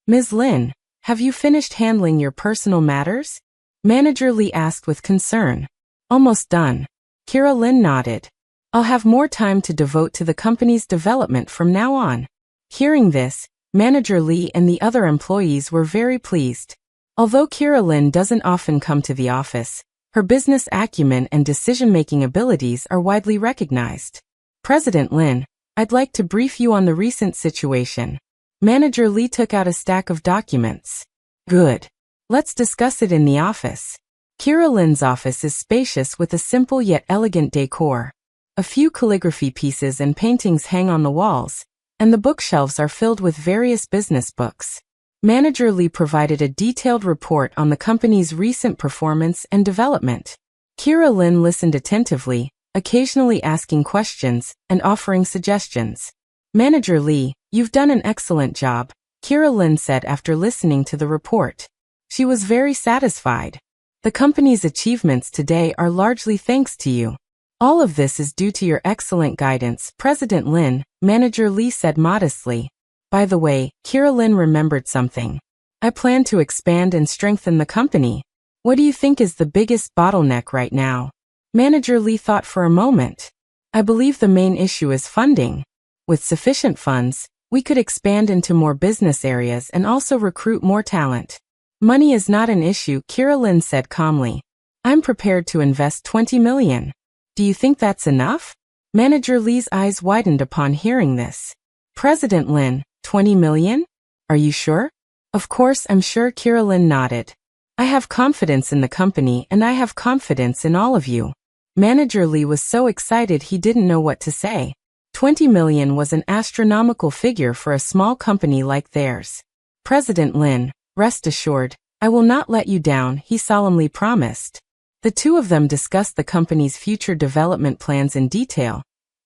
Ms. Lin, have you finished handling your personal matters? Manager Lee asked with concern. Almost done. Kira Lin nodded. I'll have more time to devote to the company's development from now on. Hearing this, Manager Lee and the other employees were very pleased. Although Kira Lin doesn't often come to the office, her business acumen and decision-making abilities are widely recognized. President Lin, I'd like to brief you on the recent situation. Manager Lee took out a stack of documents. Good. Let's discuss it in the office. Kira Lin's office is spacious with a simple yet elegant decor. A few calligraphy pieces and paintings hang on the walls, and the bookshelves are filled with various business books. Manager Lee provided a detailed report on the company's recent performance and development. Kira Lin listened attentively, occasionally asking questions and offering suggestions. Manager Lee, you've done an excellent job, Kira Lin said after listening to the report. She was very satisfied. The company's achievements today are largely thanks to you. All of this is due to your excellent guidance, President Lin, Manager Lee said modestly. By the way, Kira Lin remembered something. I plan to expand and strengthen the company. What do you think is the biggest bottleneck right now? Manager Lee thought for a moment. I believe the main issue is funding. With sufficient funds, we could expand into more business areas and also recruit more talent. Money is not an issue, Kira Lin said calmly. I'm prepared to invest 20 million. Do you think that's enough? Manager Lee's eyes widened upon hearing this. President Lin, 20 million? Are you sure? Of course I'm sure, Kira Lin nodded. I have confidence in the company and I have confidence in all of you. Manager Lee was so excited he didn't know what to say. 20 million was an astronomical figure for a small company like theirs. President Lin, Rest assured, I will not let you down, he solemnly promised. The two of them discussed the company's future development plans in detail,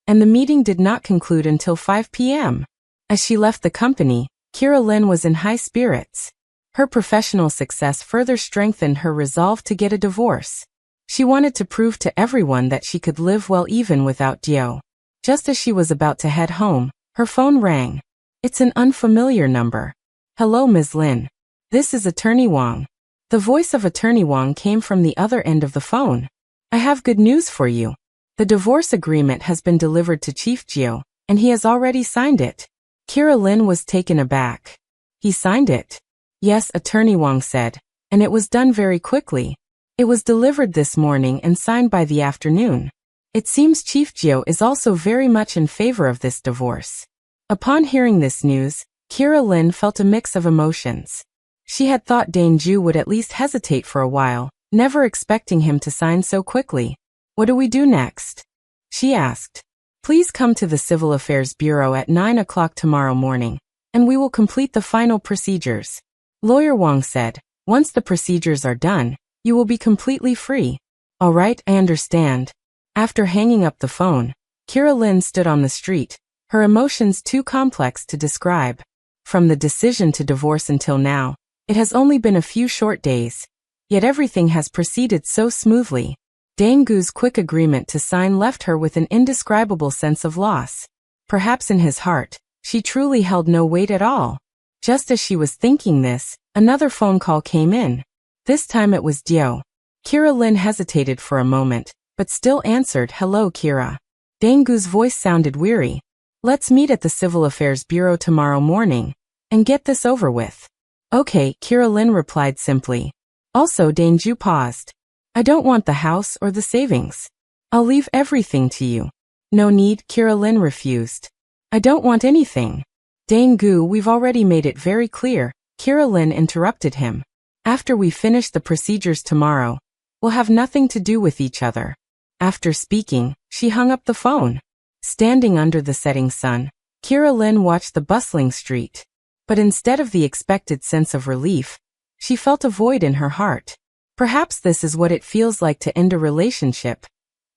and the meeting did not conclude until 5 p.m. As she left the company, Kira Lynn was in high spirits. Her professional success further strengthened her resolve to get a divorce. She wanted to prove to everyone that she could live well even without Dio. Just as she was about to head home, her phone rang. It's an unfamiliar number. Hello, Ms. Lin. This is Attorney Wang. The voice of Attorney Wang came from the other end of the phone. I have good news for you. The divorce agreement has been delivered to Chief Gio, and he has already signed it. Kira Lin was taken aback. He signed it? Yes, Attorney Wang said, and it was done very quickly. It was delivered this morning and signed by the afternoon. It seems Chief Gio is also very much in favor of this divorce. Upon hearing this news, Kira Lin felt a mix of emotions. She had thought Danju would at least hesitate for a while, never expecting him to sign so quickly. What do we do next? She asked. Please come to the Civil Affairs Bureau at 9 o'clock tomorrow morning, and we will complete the final procedures. Lawyer Wang said, once the procedures are done, you will be completely free. All right, I understand. After hanging up the phone, Kira Lin stood on the street, her emotions too complex to describe. From the decision to divorce until now, it has only been a few short days, yet everything has proceeded so smoothly. Dangu's quick agreement to sign left her with an indescribable sense of loss. Perhaps in his heart, she truly held no weight at all. Just as she was thinking this, another phone call came in. This time it was Dio. Kira Lin hesitated for a moment, but still answered, Hello, Kira. Dangu's voice sounded weary. Let's meet at the Civil Affairs Bureau tomorrow morning, and get this over with. Okay, Kira Lin replied simply. Also Danju paused. I don't want the house or the savings. I'll leave everything to you. No need, Kira Lin refused. I don't want anything. Dangu, we've already made it very clear, Kira Lin interrupted him. After we finish the procedures tomorrow, we'll have nothing to do with each other. After speaking, she hung up the phone. Standing under the setting sun, Kira Lin watched the bustling street. But instead of the expected sense of relief, she felt a void in her heart. Perhaps this is what it feels like to end a relationship,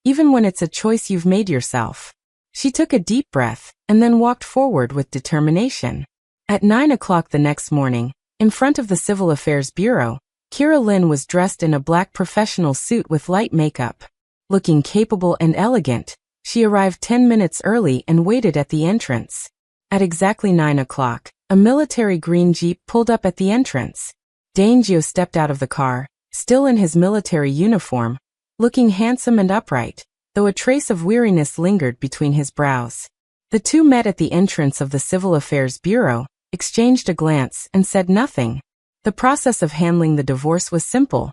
even when it's a choice you've made yourself. She took a deep breath, and then walked forward with determination. At 9 o'clock the next morning, in front of the Civil Affairs Bureau, Kira Lin was dressed in a black professional suit with light makeup. Looking capable and elegant, she arrived 10 minutes early and waited at the entrance. At exactly 9 o'clock, a military green jeep pulled up at the entrance. Danjo stepped out of the car, still in his military uniform, looking handsome and upright, though a trace of weariness lingered between his brows. The two met at the entrance of the Civil Affairs Bureau, exchanged a glance, and said nothing. The process of handling the divorce was simple.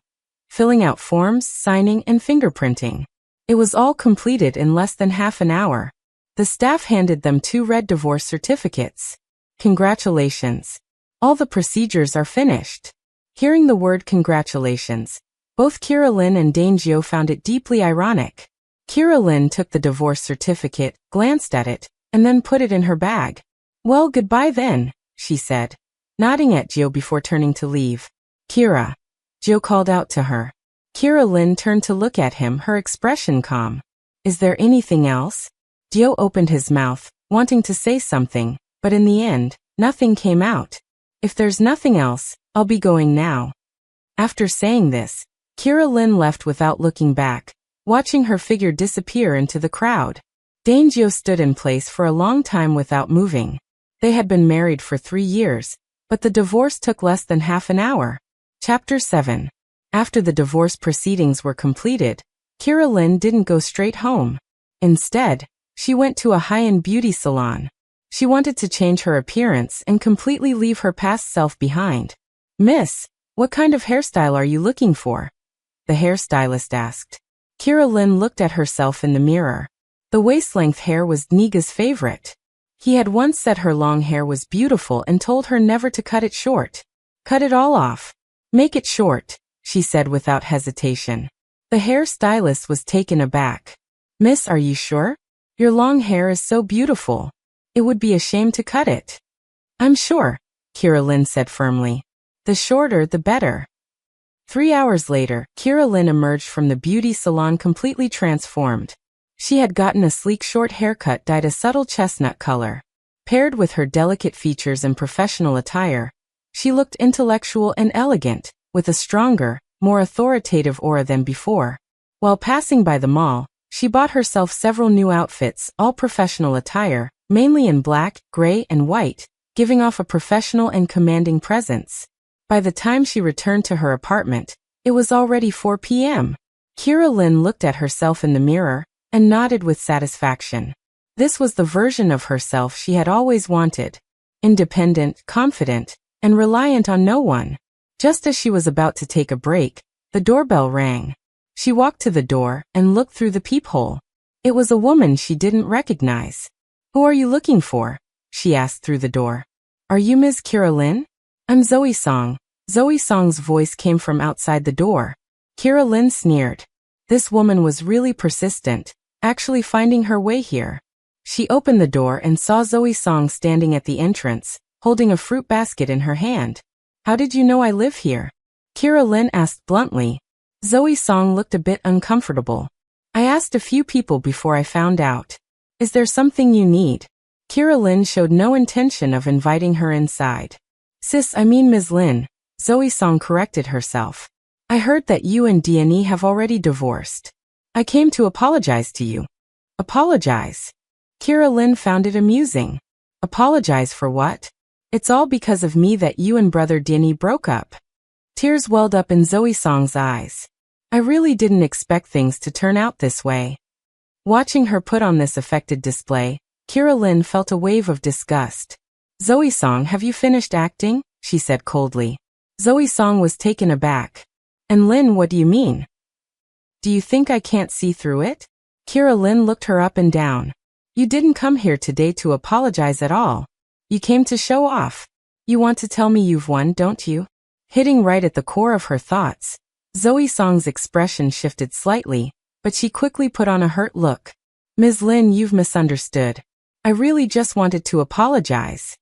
Filling out forms, signing, and fingerprinting. It was all completed in less than half an hour. The staff handed them 2 red divorce certificates. Congratulations. All the procedures are finished. Hearing the word congratulations, both Kira Lin and Danjo found it deeply ironic. Kira Lin took the divorce certificate, glanced at it, and then put it in her bag. Well, goodbye then, she said, nodding at Gio before turning to leave. Kira. Gio called out to her. Kira Lin turned to look at him, her expression calm. Is there anything else? Gio opened his mouth, wanting to say something, but in the end, nothing came out. If there's nothing else, I'll be going now. After saying this, Kira Lin left without looking back, watching her figure disappear into the crowd. Danjo stood in place for a long time without moving. They had been married for 3 years, but the divorce took less than half an hour. Chapter 7. After the divorce proceedings were completed, Kira Lin didn't go straight home. Instead, she went to a high-end beauty salon. She wanted to change her appearance and completely leave her past self behind. Miss, what kind of hairstyle are you looking for? The hairstylist asked. Kira Lin looked at herself in the mirror. The waist-length hair was Niga's favorite. He had once said her long hair was beautiful and told her never to cut it short. Cut it all off. Make it short, she said without hesitation. The hairstylist was taken aback. Miss, are you sure? Your long hair is so beautiful. It would be a shame to cut it. I'm sure, Kira Lin said firmly. The shorter, the better. 3 hours later, Kira Lynn emerged from the beauty salon completely transformed. She had gotten a sleek short haircut dyed a subtle chestnut color. Paired with her delicate features and professional attire, she looked intellectual and elegant, with a stronger, more authoritative aura than before. While passing by the mall, she bought herself several new outfits, all professional attire, mainly in black, gray, and white, giving off a professional and commanding presence. By the time she returned to her apartment, it was already 4 p.m. Kira Lynn looked at herself in the mirror and nodded with satisfaction. This was the version of herself she had always wanted. Independent, confident, and reliant on no one. Just as she was about to take a break, the doorbell rang. She walked to the door and looked through the peephole. It was a woman she didn't recognize. "Who are you looking for?" she asked through the door. "Are you Ms. Kira Lynn?" "I'm Zoe Song." Zoe Song's voice came from outside the door. Kira Lynn sneered. This woman was really persistent, actually finding her way here. She opened the door and saw Zoe Song standing at the entrance, holding a fruit basket in her hand. "How did you know I live here?" Kira Lynn asked bluntly. Zoe Song looked a bit uncomfortable. "I asked a few people before I found out. Is there something you need?" Kira Lynn showed no intention of inviting her inside. "Sis, I mean Ms. Lynn," Zoe Song corrected herself. "I heard that you and Dani have already divorced. I came to apologize to you." "Apologize?" Kira Lynn found it amusing. "Apologize for what?" "It's all because of me that you and brother Dani broke up." Tears welled up in Zoe Song's eyes. "I really didn't expect things to turn out this way." Watching her put on this affected display, Kira Lynn felt a wave of disgust. "Zoe Song, have you finished acting?" she said coldly. Zoe Song was taken aback. "And Lynn, what do you mean? Do you think I can't see through it?" Kira Lynn looked her up and down. "You didn't come here today to apologize at all. You came to show off. You want to tell me you've won, don't you?" Hitting right at the core of her thoughts, Zoe Song's expression shifted slightly, but she quickly put on a hurt look. "Ms. Lynn, you've misunderstood. I really just wanted to apologize."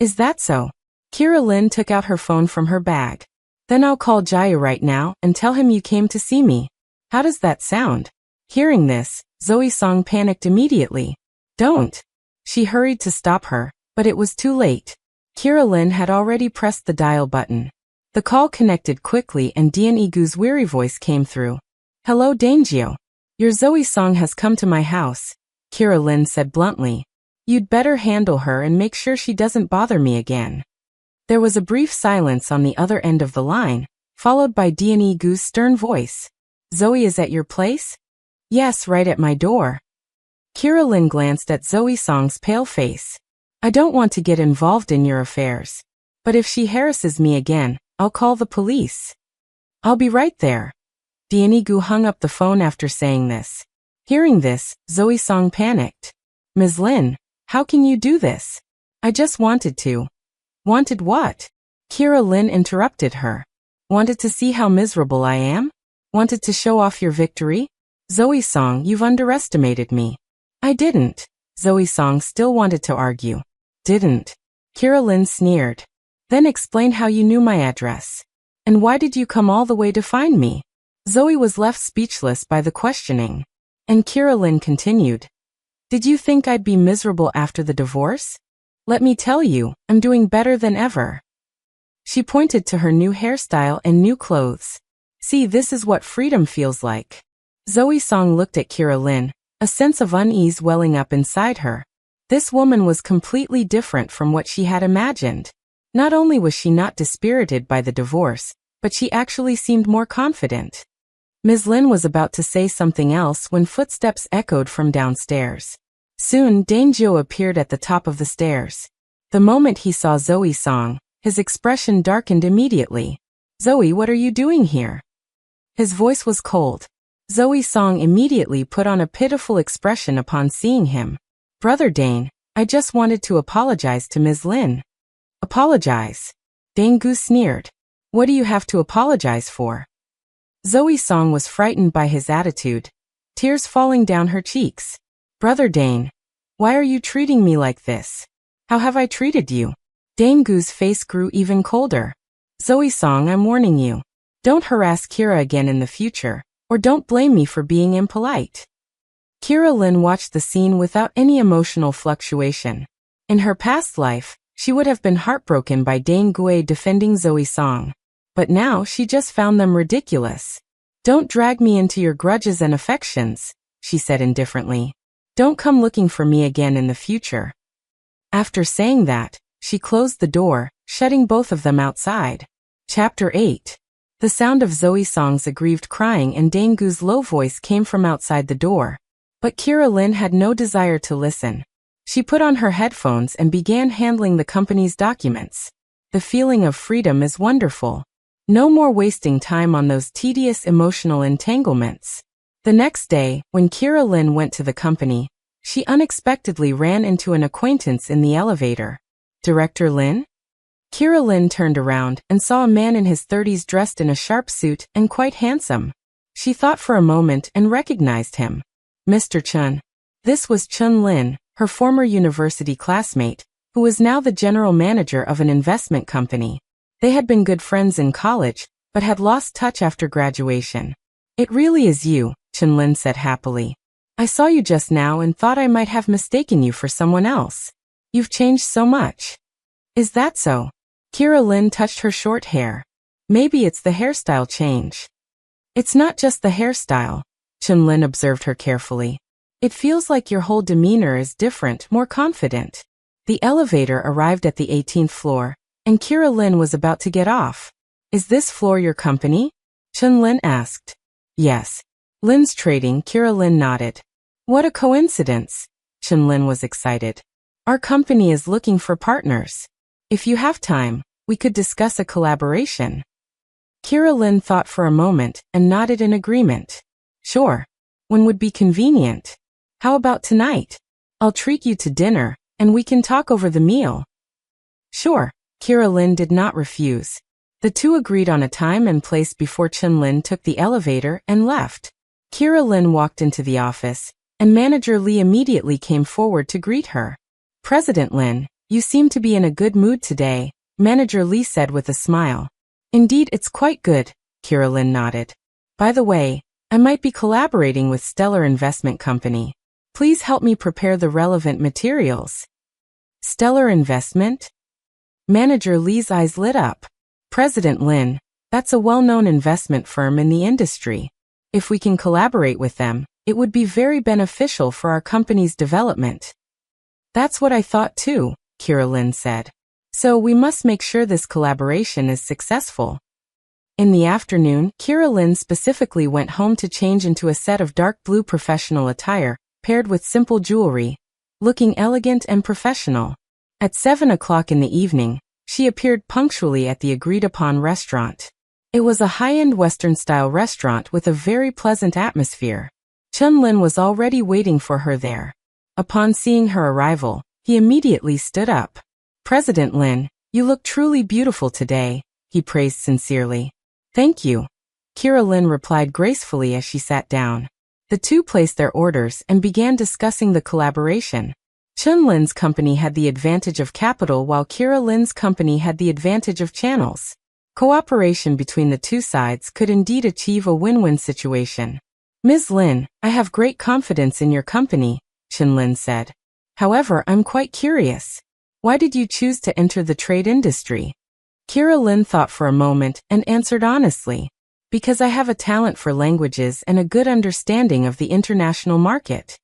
"Is that so?" Kira Lynn took out her phone from her bag. "Then I'll call Jaya right now and tell him you came to see me. How does that sound?" Hearing this, Zoe Song panicked immediately. "Don't." She hurried to stop her, but it was too late. Kira Lynn had already pressed the dial button. The call connected quickly and Dian-Igu's weary voice came through. "Hello, Dangio. Your Zoe Song has come to my house," Kira Lynn said bluntly. "You'd better handle her and make sure she doesn't bother me again." There was a brief silence on the other end of the line, followed by Dian-Igu's stern voice. "Zoe is at your place?" "Yes, right at my door." Kira Lynn glanced at Zoe Song's pale face. "I don't want to get involved in your affairs. But if she harasses me again, I'll call the police." "I'll be right there." Dian-Igu hung up the phone after saying this. Hearing this, Zoe Song panicked. "Ms. Lynn, how can you do this?" "I just wanted to." "Wanted what?" Kira Lynn interrupted her. "Wanted to see how miserable I am? Wanted to show off your victory? Zoe Song, you've underestimated me." "I didn't." Zoe Song still wanted to argue. "Didn't." Kira Lynn sneered. "Then explain how you knew my address. And why did you come all the way to find me?" Zoe was left speechless by the questioning. And Kira Lynn continued. "Did you think I'd be miserable after the divorce? Let me tell you, I'm doing better than ever." She pointed to her new hairstyle and new clothes. "See, this is what freedom feels like." Zoe Song looked at Kira Lynn, a sense of unease welling up inside her. This woman was completely different from what she had imagined. Not only was she not dispirited by the divorce, but she actually seemed more confident. Ms. Lynn was about to say something else when footsteps echoed from downstairs. Soon, Dangio appeared at the top of the stairs. The moment he saw Zoe Song, his expression darkened immediately. "Zoe, what are you doing here?" His voice was cold. Zoe Song immediately put on a pitiful expression upon seeing him. "Brother Dane, I just wanted to apologize to Ms. Lynn." "Apologize?" Dangu sneered. "What do you have to apologize for?" Zoe Song was frightened by his attitude, tears falling down her cheeks. "Brother Dane, why are you treating me like this? How have I treated you?" Dangu's face grew even colder. Zoe Song, I'm warning you. Don't harass Kira again in the future, or don't blame me for being impolite. Kira Lin watched the scene without any emotional fluctuation. In her past life, she would have been heartbroken by Dane Gui defending Zoe Song. But now she just found them ridiculous. Don't drag me into your grudges and affections, she said indifferently. Don't come looking for me again in the future. After saying that, she closed the door, shutting both of them outside. Chapter 8. The sound of Zoe Song's aggrieved crying and Dane Gu's low voice came from outside the door. But Kira Lin had no desire to listen. She put on her headphones and began handling the company's documents. The feeling of freedom is wonderful. No more wasting time on those tedious emotional entanglements. The next day, when Kira Lin went to the company, she unexpectedly ran into an acquaintance in the elevator. Director Lin? Kira Lin turned around and saw a man in his 30s dressed in a sharp suit and quite handsome. She thought for a moment and recognized him. Mr. Chun. This was Chun Lin, her former university classmate, who was now the general manager of an investment company. They had been good friends in college, but had lost touch after graduation. It really is you, Chun Lin said happily. I saw you just now and thought I might have mistaken you for someone else. You've changed so much. Is that so? Kira Lin touched her short hair. Maybe it's the hairstyle change. It's not just the hairstyle, Chun Lin observed her carefully. It feels like your whole demeanor is different, more confident. The elevator arrived at the 18th floor, and Kira Lin was about to get off. Is this floor your company? Chun Lin asked. Yes. Lin's Trading, Kira Lin nodded. What a coincidence. Chun Lin was excited. Our company is looking for partners. If you have time, we could discuss a collaboration. Kira Lin thought for a moment and nodded in agreement. Sure. When would be convenient? How about tonight? I'll treat you to dinner, and we can talk over the meal. Sure. Kira Lin did not refuse. The two agreed on a time and place before Chun Lin took the elevator and left. Kira Lin walked into the office, and Manager Lee immediately came forward to greet her. President Lin, you seem to be in a good mood today, Manager Lee said with a smile. Indeed, it's quite good, Kira Lin nodded. By the way, I might be collaborating with Stellar Investment Company. Please help me prepare the relevant materials. Stellar Investment? Manager Lee's eyes lit up. President Lin, that's a well-known investment firm in the industry. If we can collaborate with them, it would be very beneficial for our company's development. That's what I thought too, Kira Lin said. So we must make sure this collaboration is successful. In the afternoon, Kira Lin specifically went home to change into a set of dark blue professional attire, paired with simple jewelry, looking elegant and professional. At 7 o'clock in the evening, she appeared punctually at the agreed-upon restaurant. It was a high-end Western-style restaurant with a very pleasant atmosphere. Chun Lin was already waiting for her there. Upon seeing her arrival, he immediately stood up. President Lin, you look truly beautiful today, he praised sincerely. Thank you. Kira Lin replied gracefully as she sat down. The two placed their orders and began discussing the collaboration. Chun Lin's company had the advantage of capital while Kira Lin's company had the advantage of channels. Cooperation between the two sides could indeed achieve a win-win situation. Ms. Lin, I have great confidence in your company, Chun Lin said. However, I'm quite curious. Why did you choose to enter the trade industry? Kira Lin thought for a moment and answered honestly. Because I have a talent for languages and a good understanding of the international market.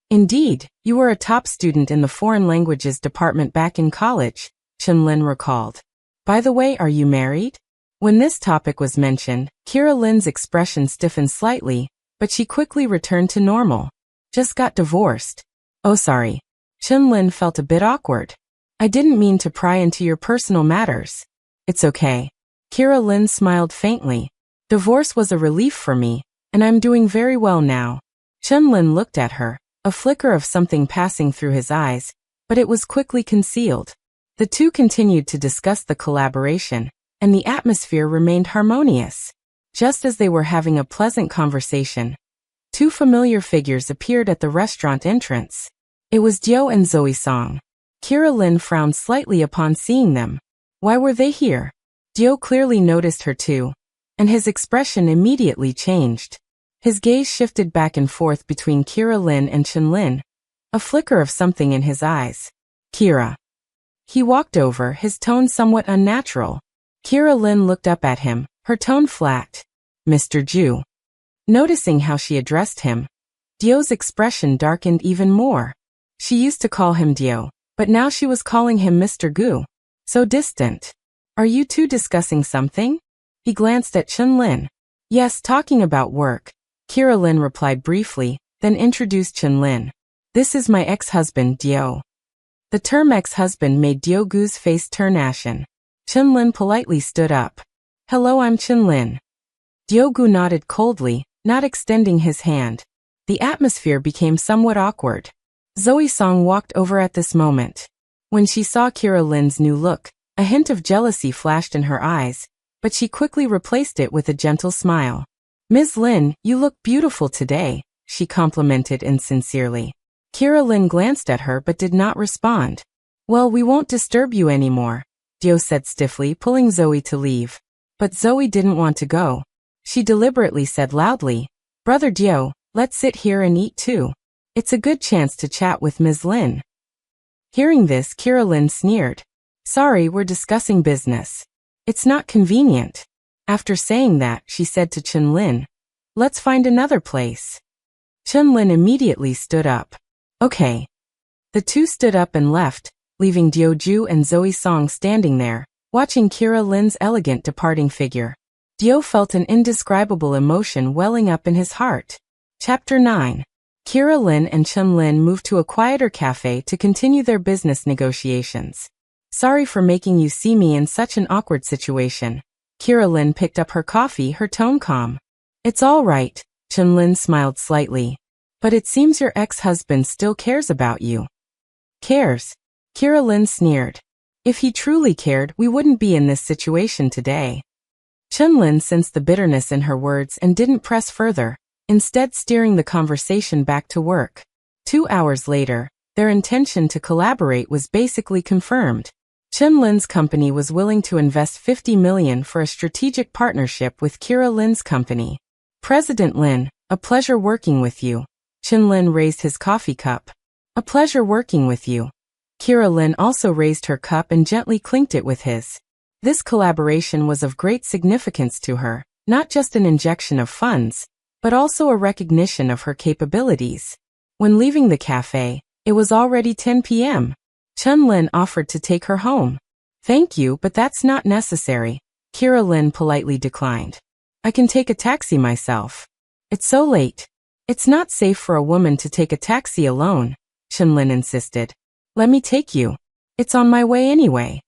Indeed, you were a top student in the foreign languages department back in college, Chun Lin recalled. By the way, are you married? When this topic was mentioned, Kira Lin's expression stiffened slightly, but she quickly returned to normal. Just got divorced. Oh, sorry. Chun Lin felt a bit awkward. I didn't mean to pry into your personal matters. It's okay. Kira Lin smiled faintly. Divorce was a relief for me, and I'm doing very well now. Chun Lin looked at her, a flicker of something passing through his eyes, but it was quickly concealed. The two continued to discuss the collaboration, and the atmosphere remained harmonious. Just as they were having a pleasant conversation, two familiar figures appeared at the restaurant entrance. It was Jiu and Zoe Song. Kira Lin frowned slightly upon seeing them. Why were they here? Dio clearly noticed her too, and his expression immediately changed. His gaze shifted back and forth between Kira Lin and Chen Lin, a flicker of something in his eyes. Kira. He walked over, his tone somewhat unnatural. Kira Lin looked up at him, her tone flat. Mr. Ju. Noticing how she addressed him, Dio's expression darkened even more. She used to call him Dio, but now she was calling him Mr. Gu. So distant. Are you two discussing something? He glanced at Chen Lin. Yes, talking about work. Kira Lin replied briefly, then introduced Chen Lin. This is my ex-husband, Dio. The term ex-husband made Dio Gu's face turn ashen. Chen Lin politely stood up. Hello, I'm Chen Lin. Dio Gu nodded coldly, not extending his hand. The atmosphere became somewhat awkward. Zoe Song walked over at this moment. When she saw Kira Lin's new look, a hint of jealousy flashed in her eyes, but she quickly replaced it with a gentle smile. Ms. Lin, you look beautiful today, she complimented insincerely. Kira Lin glanced at her but did not respond. Well, we won't disturb you anymore, Dio said stiffly, pulling Zoe to leave. But Zoe didn't want to go. She deliberately said loudly, Brother Dio, let's sit here and eat too. It's a good chance to chat with Ms. Lin. Hearing this, Kira Lin sneered. Sorry, we're discussing business. It's not convenient. After saying that, she said to Chen Lin, let's find another place. Chen Lin immediately stood up. Okay. The two stood up and left, leaving Dio Ju and Zoe Song standing there, watching Kira Lin's elegant departing figure. Dio felt an indescribable emotion welling up in his heart. Chapter 9. Kira Lin and Chen Lin moved to a quieter cafe to continue their business negotiations. Sorry for making you see me in such an awkward situation. Kira Lin picked up her coffee, her tone calm. It's all right, Chen Lin smiled slightly. But it seems your ex-husband still cares about you. Cares? Kira Lin sneered. If he truly cared, we wouldn't be in this situation today. Chen Lin sensed the bitterness in her words and didn't press further, instead steering the conversation back to work. 2 hours later, their intention to collaborate was basically confirmed. Chen Lin's company was willing to invest 50 million for a strategic partnership with Kira Lin's company. President Lin, a pleasure working with you. Chen Lin raised his coffee cup. A pleasure working with you. Kira Lin also raised her cup and gently clinked it with his. This collaboration was of great significance to her, not just an injection of funds, but also a recognition of her capabilities. When leaving the cafe, it was already 10 p.m. Chen Lin offered to take her home. Thank you, but that's not necessary. Kira Lin politely declined. I can take a taxi myself. It's so late. It's not safe for a woman to take a taxi alone, Chen Lin insisted. Let me take you. It's on my way anyway.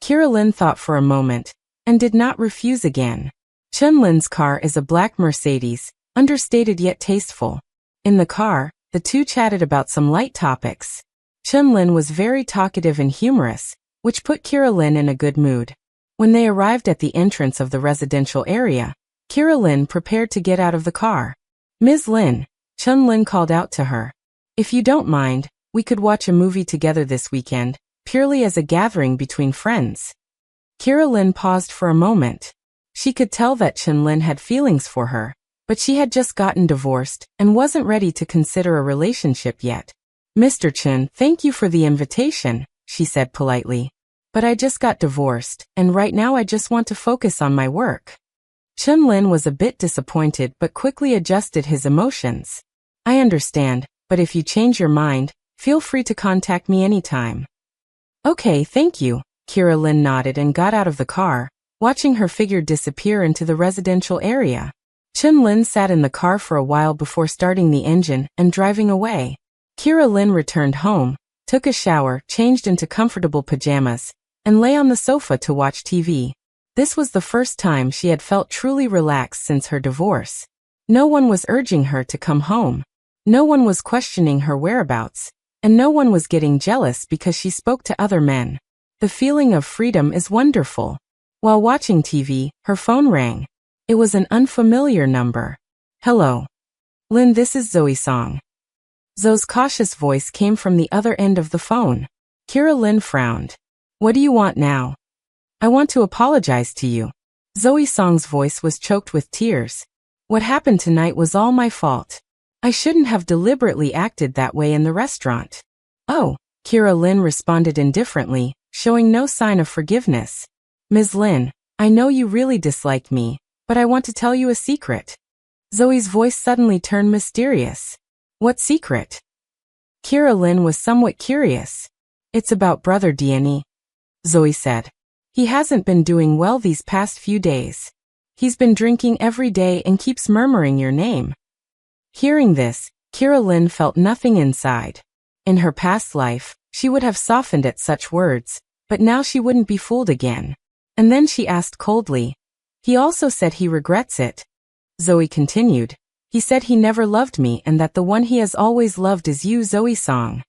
Kira Lin thought for a moment, and did not refuse again. Chen Lin's car is a black Mercedes, understated yet tasteful. In the car, the two chatted about some light topics. Chen Lin was very talkative and humorous, which put Kira Lin in a good mood. When they arrived at the entrance of the residential area, Kira Lin prepared to get out of the car. Ms. Lin, Chen Lin called out to her. If you don't mind, we could watch a movie together this weekend, purely as a gathering between friends. Kira Lin paused for a moment. She could tell that Chen Lin had feelings for her, but she had just gotten divorced and wasn't ready to consider a relationship yet. Mr. Chen, thank you for the invitation, she said politely. But I just got divorced, and right now I just want to focus on my work. Chen Lin was a bit disappointed but quickly adjusted his emotions. I understand, but if you change your mind, feel free to contact me anytime. Okay, thank you. Kira Lin nodded and got out of the car, watching her figure disappear into the residential area. Chen Lin sat in the car for a while before starting the engine and driving away. Kira Lin returned home, took a shower, changed into comfortable pajamas, and lay on the sofa to watch TV. This was the first time she had felt truly relaxed since her divorce. No one was urging her to come home. No one was questioning her whereabouts, and no one was getting jealous because she spoke to other men. The feeling of freedom is wonderful. While watching TV, her phone rang. It was an unfamiliar number. Hello. Lin, this is Zoe Song. Zoe's cautious voice came from the other end of the phone. Kira Lin frowned. What do you want now? I want to apologize to you. Zoe Song's voice was choked with tears. What happened tonight was all my fault. I shouldn't have deliberately acted that way in the restaurant. Oh, Kira Lin responded indifferently, showing no sign of forgiveness. Ms. Lin, I know you really dislike me, but I want to tell you a secret. Zoe's voice suddenly turned mysterious. What secret? Kira Lin was somewhat curious. It's about brother Diany, Zoe said. He hasn't been doing well these past few days. He's been drinking every day and keeps murmuring your name. Hearing this, Kira Lin felt nothing inside. In her past life, she would have softened at such words, but now she wouldn't be fooled again. And then she asked coldly, he also said he regrets it. Zoe continued, he said he never loved me and that the one he has always loved is you, Zoe Song.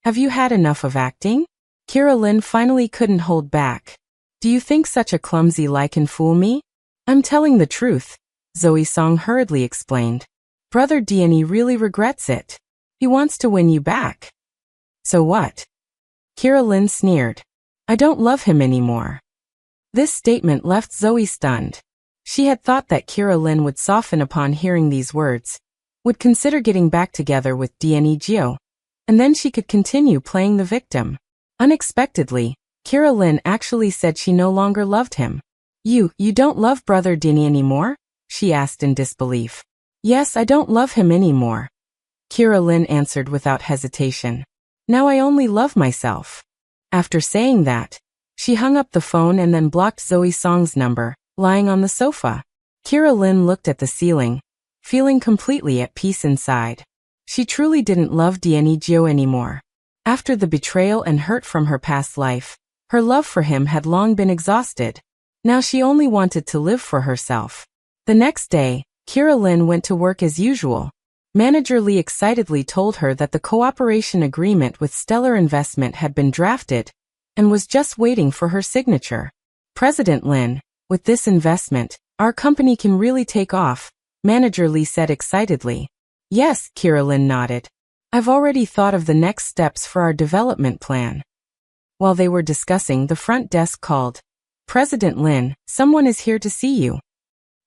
Have you had enough of acting? Kira Lin finally couldn't hold back. Do you think such a clumsy lie can fool me? I'm telling the truth, Zoe Song hurriedly explained. Brother Diany really regrets it. He wants to win you back. So what? Kira Lin sneered. I don't love him anymore. This statement left Zoe stunned. She had thought that Kira Lin would soften upon hearing these words, would consider getting back together with Diany Gio, and then she could continue playing the victim. Unexpectedly, Kira Lin actually said she no longer loved him. You don't love brother Diany anymore? She asked in disbelief. Yes, I don't love him anymore. Kira Lin answered without hesitation. Now I only love myself. After saying that, she hung up the phone and then blocked Zoe Song's number, lying on the sofa. Kira Lin looked at the ceiling, feeling completely at peace inside. She truly didn't love Diany Gio anymore. After the betrayal and hurt from her past life, her love for him had long been exhausted. Now she only wanted to live for herself. The next day, Kira Lin went to work as usual. Manager Lee excitedly told her that the cooperation agreement with Stellar Investment had been drafted and was just waiting for her signature. President Lin, with this investment, our company can really take off, Manager Lee said excitedly. Yes, Kira Lin nodded. I've already thought of the next steps for our development plan. While they were discussing, the front desk called. President Lin, someone is here to see you.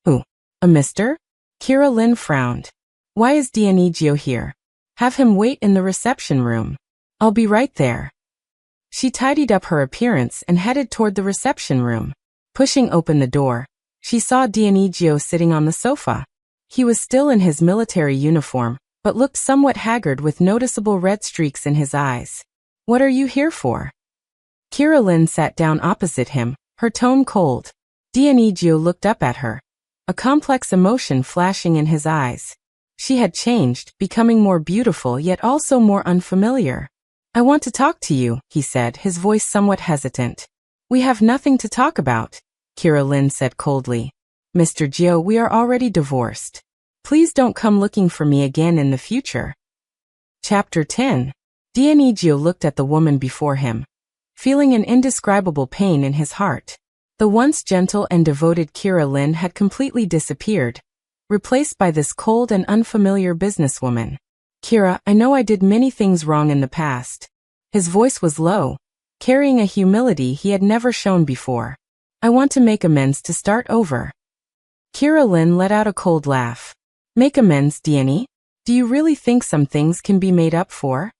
Who? A mister? Kira Lin frowned. Why is Diany Gio here? Have him wait in the reception room. I'll be right there. She tidied up her appearance and headed toward the reception room. Pushing open the door, she saw Diany Gio sitting on the sofa. He was still in his military uniform, but looked somewhat haggard with noticeable red streaks in his eyes. What are you here for? Kira Lin sat down opposite him, her tone cold. Diany Gio looked up at her, a complex emotion flashing in his eyes. She had changed, becoming more beautiful yet also more unfamiliar. I want to talk to you, he said, his voice somewhat hesitant. We have nothing to talk about, Kira Lin said coldly. Mr. Gio, we are already divorced. Please don't come looking for me again in the future. Chapter 10. Diany Gio looked at the woman before him, feeling an indescribable pain in his heart. The once gentle and devoted Kira Lin had completely disappeared, replaced by this cold and unfamiliar businesswoman. Kira, I know I did many things wrong in the past. His voice was low, carrying a humility he had never shown before. I want to make amends to start over. Kira Lin let out a cold laugh. Make amends, Diany? Do you really think some things can be made up for?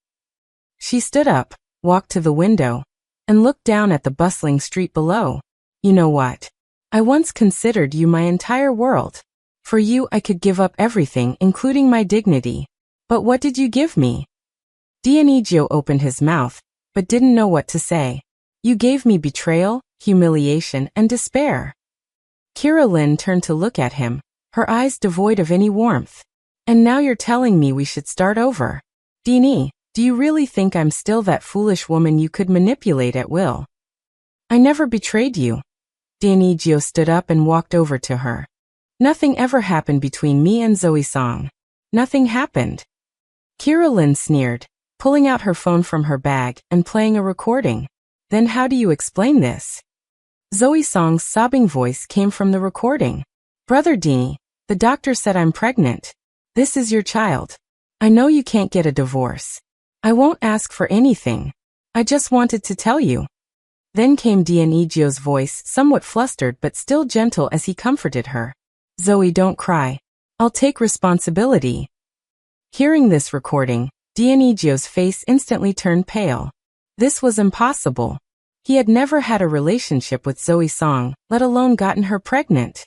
She stood up, walked to the window, and looked down at the bustling street below. You know what? I once considered you my entire world. For you I could give up everything, including my dignity. But what did you give me? Diany Gio opened his mouth, but didn't know what to say. You gave me betrayal, humiliation, and despair. Kira Lin turned to look at him, her eyes devoid of any warmth. And now you're telling me we should start over. Diany, do you really think I'm still that foolish woman you could manipulate at will? I never betrayed you. Diany Gio stood up and walked over to her. Nothing ever happened between me and Zoe Song. Nothing happened. Kira Lin sneered, pulling out her phone from her bag and playing a recording. Then how do you explain this? Zoe Song's sobbing voice came from the recording. Brother Diany, the doctor said I'm pregnant. This is your child. I know you can't get a divorce. I won't ask for anything. I just wanted to tell you. Then came Dianigio's voice, somewhat flustered but still gentle as he comforted her. Zoe, don't cry. I'll take responsibility. Hearing this recording, Dianigio's face instantly turned pale. This was impossible. He had never had a relationship with Zoe Song, let alone gotten her pregnant.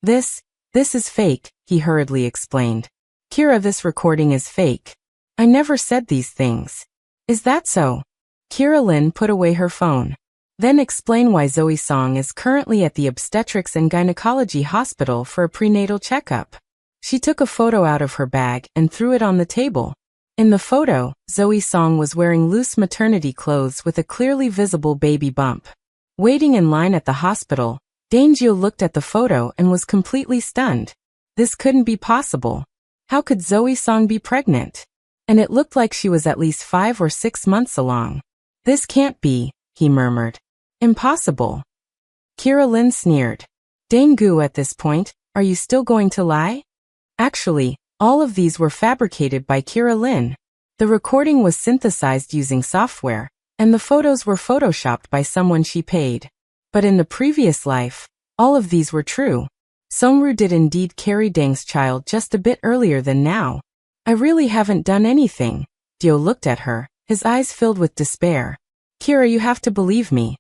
This is fake, he hurriedly explained. Kira, this recording is fake. I never said these things. Is that so? Kira Lin put away her phone. Then explain why Zoe Song is currently at the obstetrics and gynecology hospital for a prenatal checkup. She took a photo out of her bag and threw it on the table. In the photo, Zoe Song was wearing loose maternity clothes with a clearly visible baby bump. Waiting in line at the hospital, Dangio looked at the photo and was completely stunned. This couldn't be possible. How could Zoe Song be pregnant? And it looked like she was at least 5 or 6 months along. This can't be, he murmured. Impossible. Kira Lin sneered. Dangu, at this point, are you still going to lie? Actually, all of these were fabricated by Kira Lin. The recording was synthesized using software, and the photos were photoshopped by someone she paid. But in the previous life, all of these were true. Songru did indeed carry Dang's child just a bit earlier than now. I really haven't done anything. Dio looked at her, his eyes filled with despair. Kira, you have to believe me.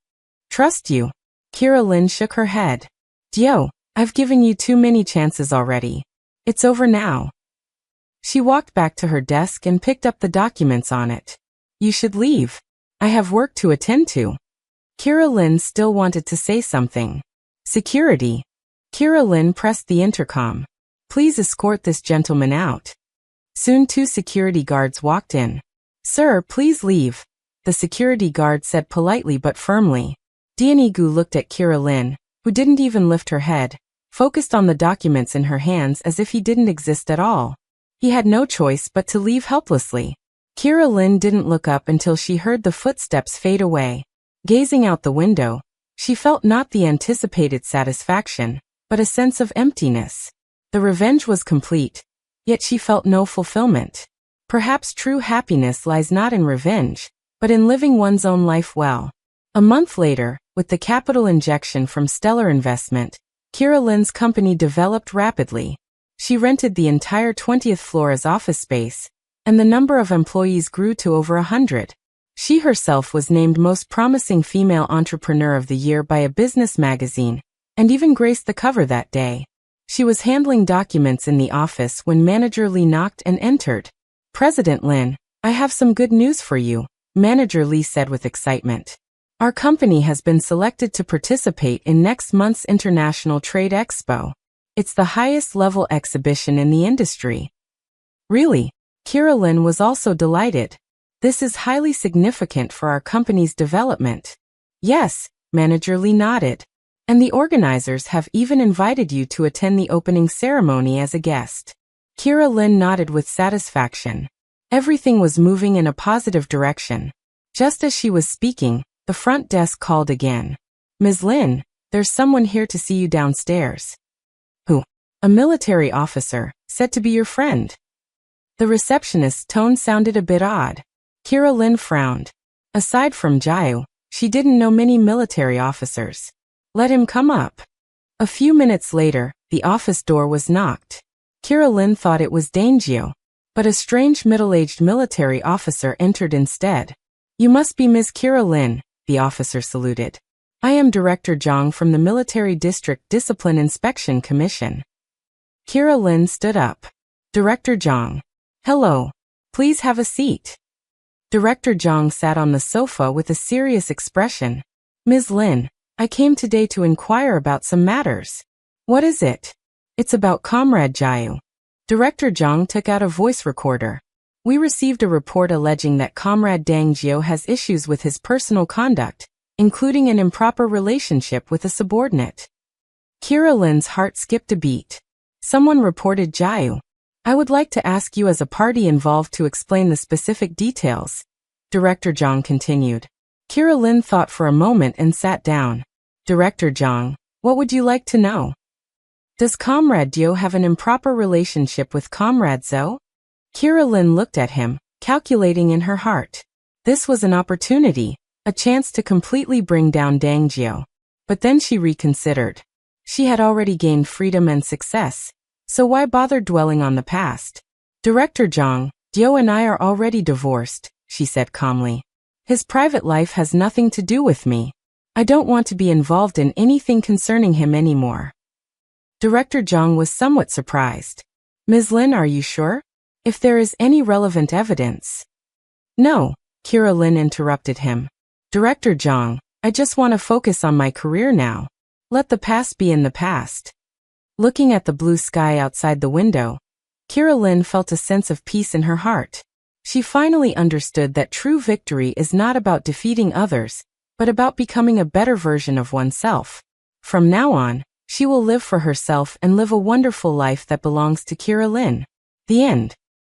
Trust you. Kira Lin shook her head. Dio, I've given you too many chances already. It's over now. She walked back to her desk and picked up the documents on it. You should leave. I have work to attend to. Kira Lin still wanted to say something. Security. Kira Lin pressed the intercom. Please escort this gentleman out. Soon 2 security guards walked in. Sir, please leave, the security guard said politely but firmly. Dianigu looked at Kira Lin, who didn't even lift her head, focused on the documents in her hands as if he didn't exist at all. He had no choice but to leave helplessly. Kira Lin didn't look up until she heard the footsteps fade away. Gazing out the window, she felt not the anticipated satisfaction, but a sense of emptiness. The revenge was complete, yet she felt no fulfillment. Perhaps true happiness lies not in revenge, but in living one's own life well. A month later, with the capital injection from Stellar Investment, Kira Lin's company developed rapidly. She rented the entire 20th floor as office space, and the number of employees grew to over 100. She herself was named Most Promising Female Entrepreneur of the Year by a business magazine, and even graced the cover that day. She was handling documents in the office when Manager Lee knocked and entered. President Lin, I have some good news for you, Manager Lee said with excitement. Our company has been selected to participate in next month's International Trade Expo. It's the highest level exhibition in the industry. Really? Kira Lin was also delighted. This is highly significant for our company's development. Yes, Manager Lee nodded. And the organizers have even invited you to attend the opening ceremony as a guest. Kira Lin nodded with satisfaction. Everything was moving in a positive direction. Just as she was speaking, the front desk called again. Ms. Lin, there's someone here to see you downstairs. Who? A military officer, said to be your friend. The receptionist's tone sounded a bit odd. Kira Lin frowned. Aside from Jiu, she didn't know many military officers. Let him come up. A few minutes later, the office door was knocked. Kira Lin thought it was Dangio, but a strange middle-aged military officer entered instead. You must be Ms. Kira Lin, the officer saluted. I am Director Zhang from the Military District Discipline Inspection Commission. Kira Lin stood up. Director Zhang. Hello. Please have a seat. Director Zhang sat on the sofa with a serious expression. Ms. Lin, I came today to inquire about some matters. What is it? It's about Comrade Jiu. Director Zhang took out a voice recorder. We received a report alleging that Comrade Dang Jiu has issues with his personal conduct, including an improper relationship with a subordinate. Kira Lin's heart skipped a beat. Someone reported Jiu. I would like to ask you as a party involved to explain the specific details. Director Zhang continued. Kira Lin thought for a moment and sat down. Director Zhang, what would you like to know? Does Comrade Dio have an improper relationship with Comrade Zhou? Kira Lin looked at him, calculating in her heart. This was an opportunity. A chance to completely bring down Dangjio. But then she reconsidered. She had already gained freedom and success, so why bother dwelling on the past? Director Zhang, Dio and I are already divorced, she said calmly. His private life has nothing to do with me. I don't want to be involved in anything concerning him anymore. Director Zhang was somewhat surprised. Ms. Lin, are you sure? If there is any relevant evidence. No, Kira Lin interrupted him. Director Zhang, I just want to focus on my career now. Let the past be in the past. Looking at the blue sky outside the window, Kira Lin felt a sense of peace in her heart. She finally understood that true victory is not about defeating others, but about becoming a better version of oneself. From now on, she will live for herself and live a wonderful life that belongs to Kira Lin. The end.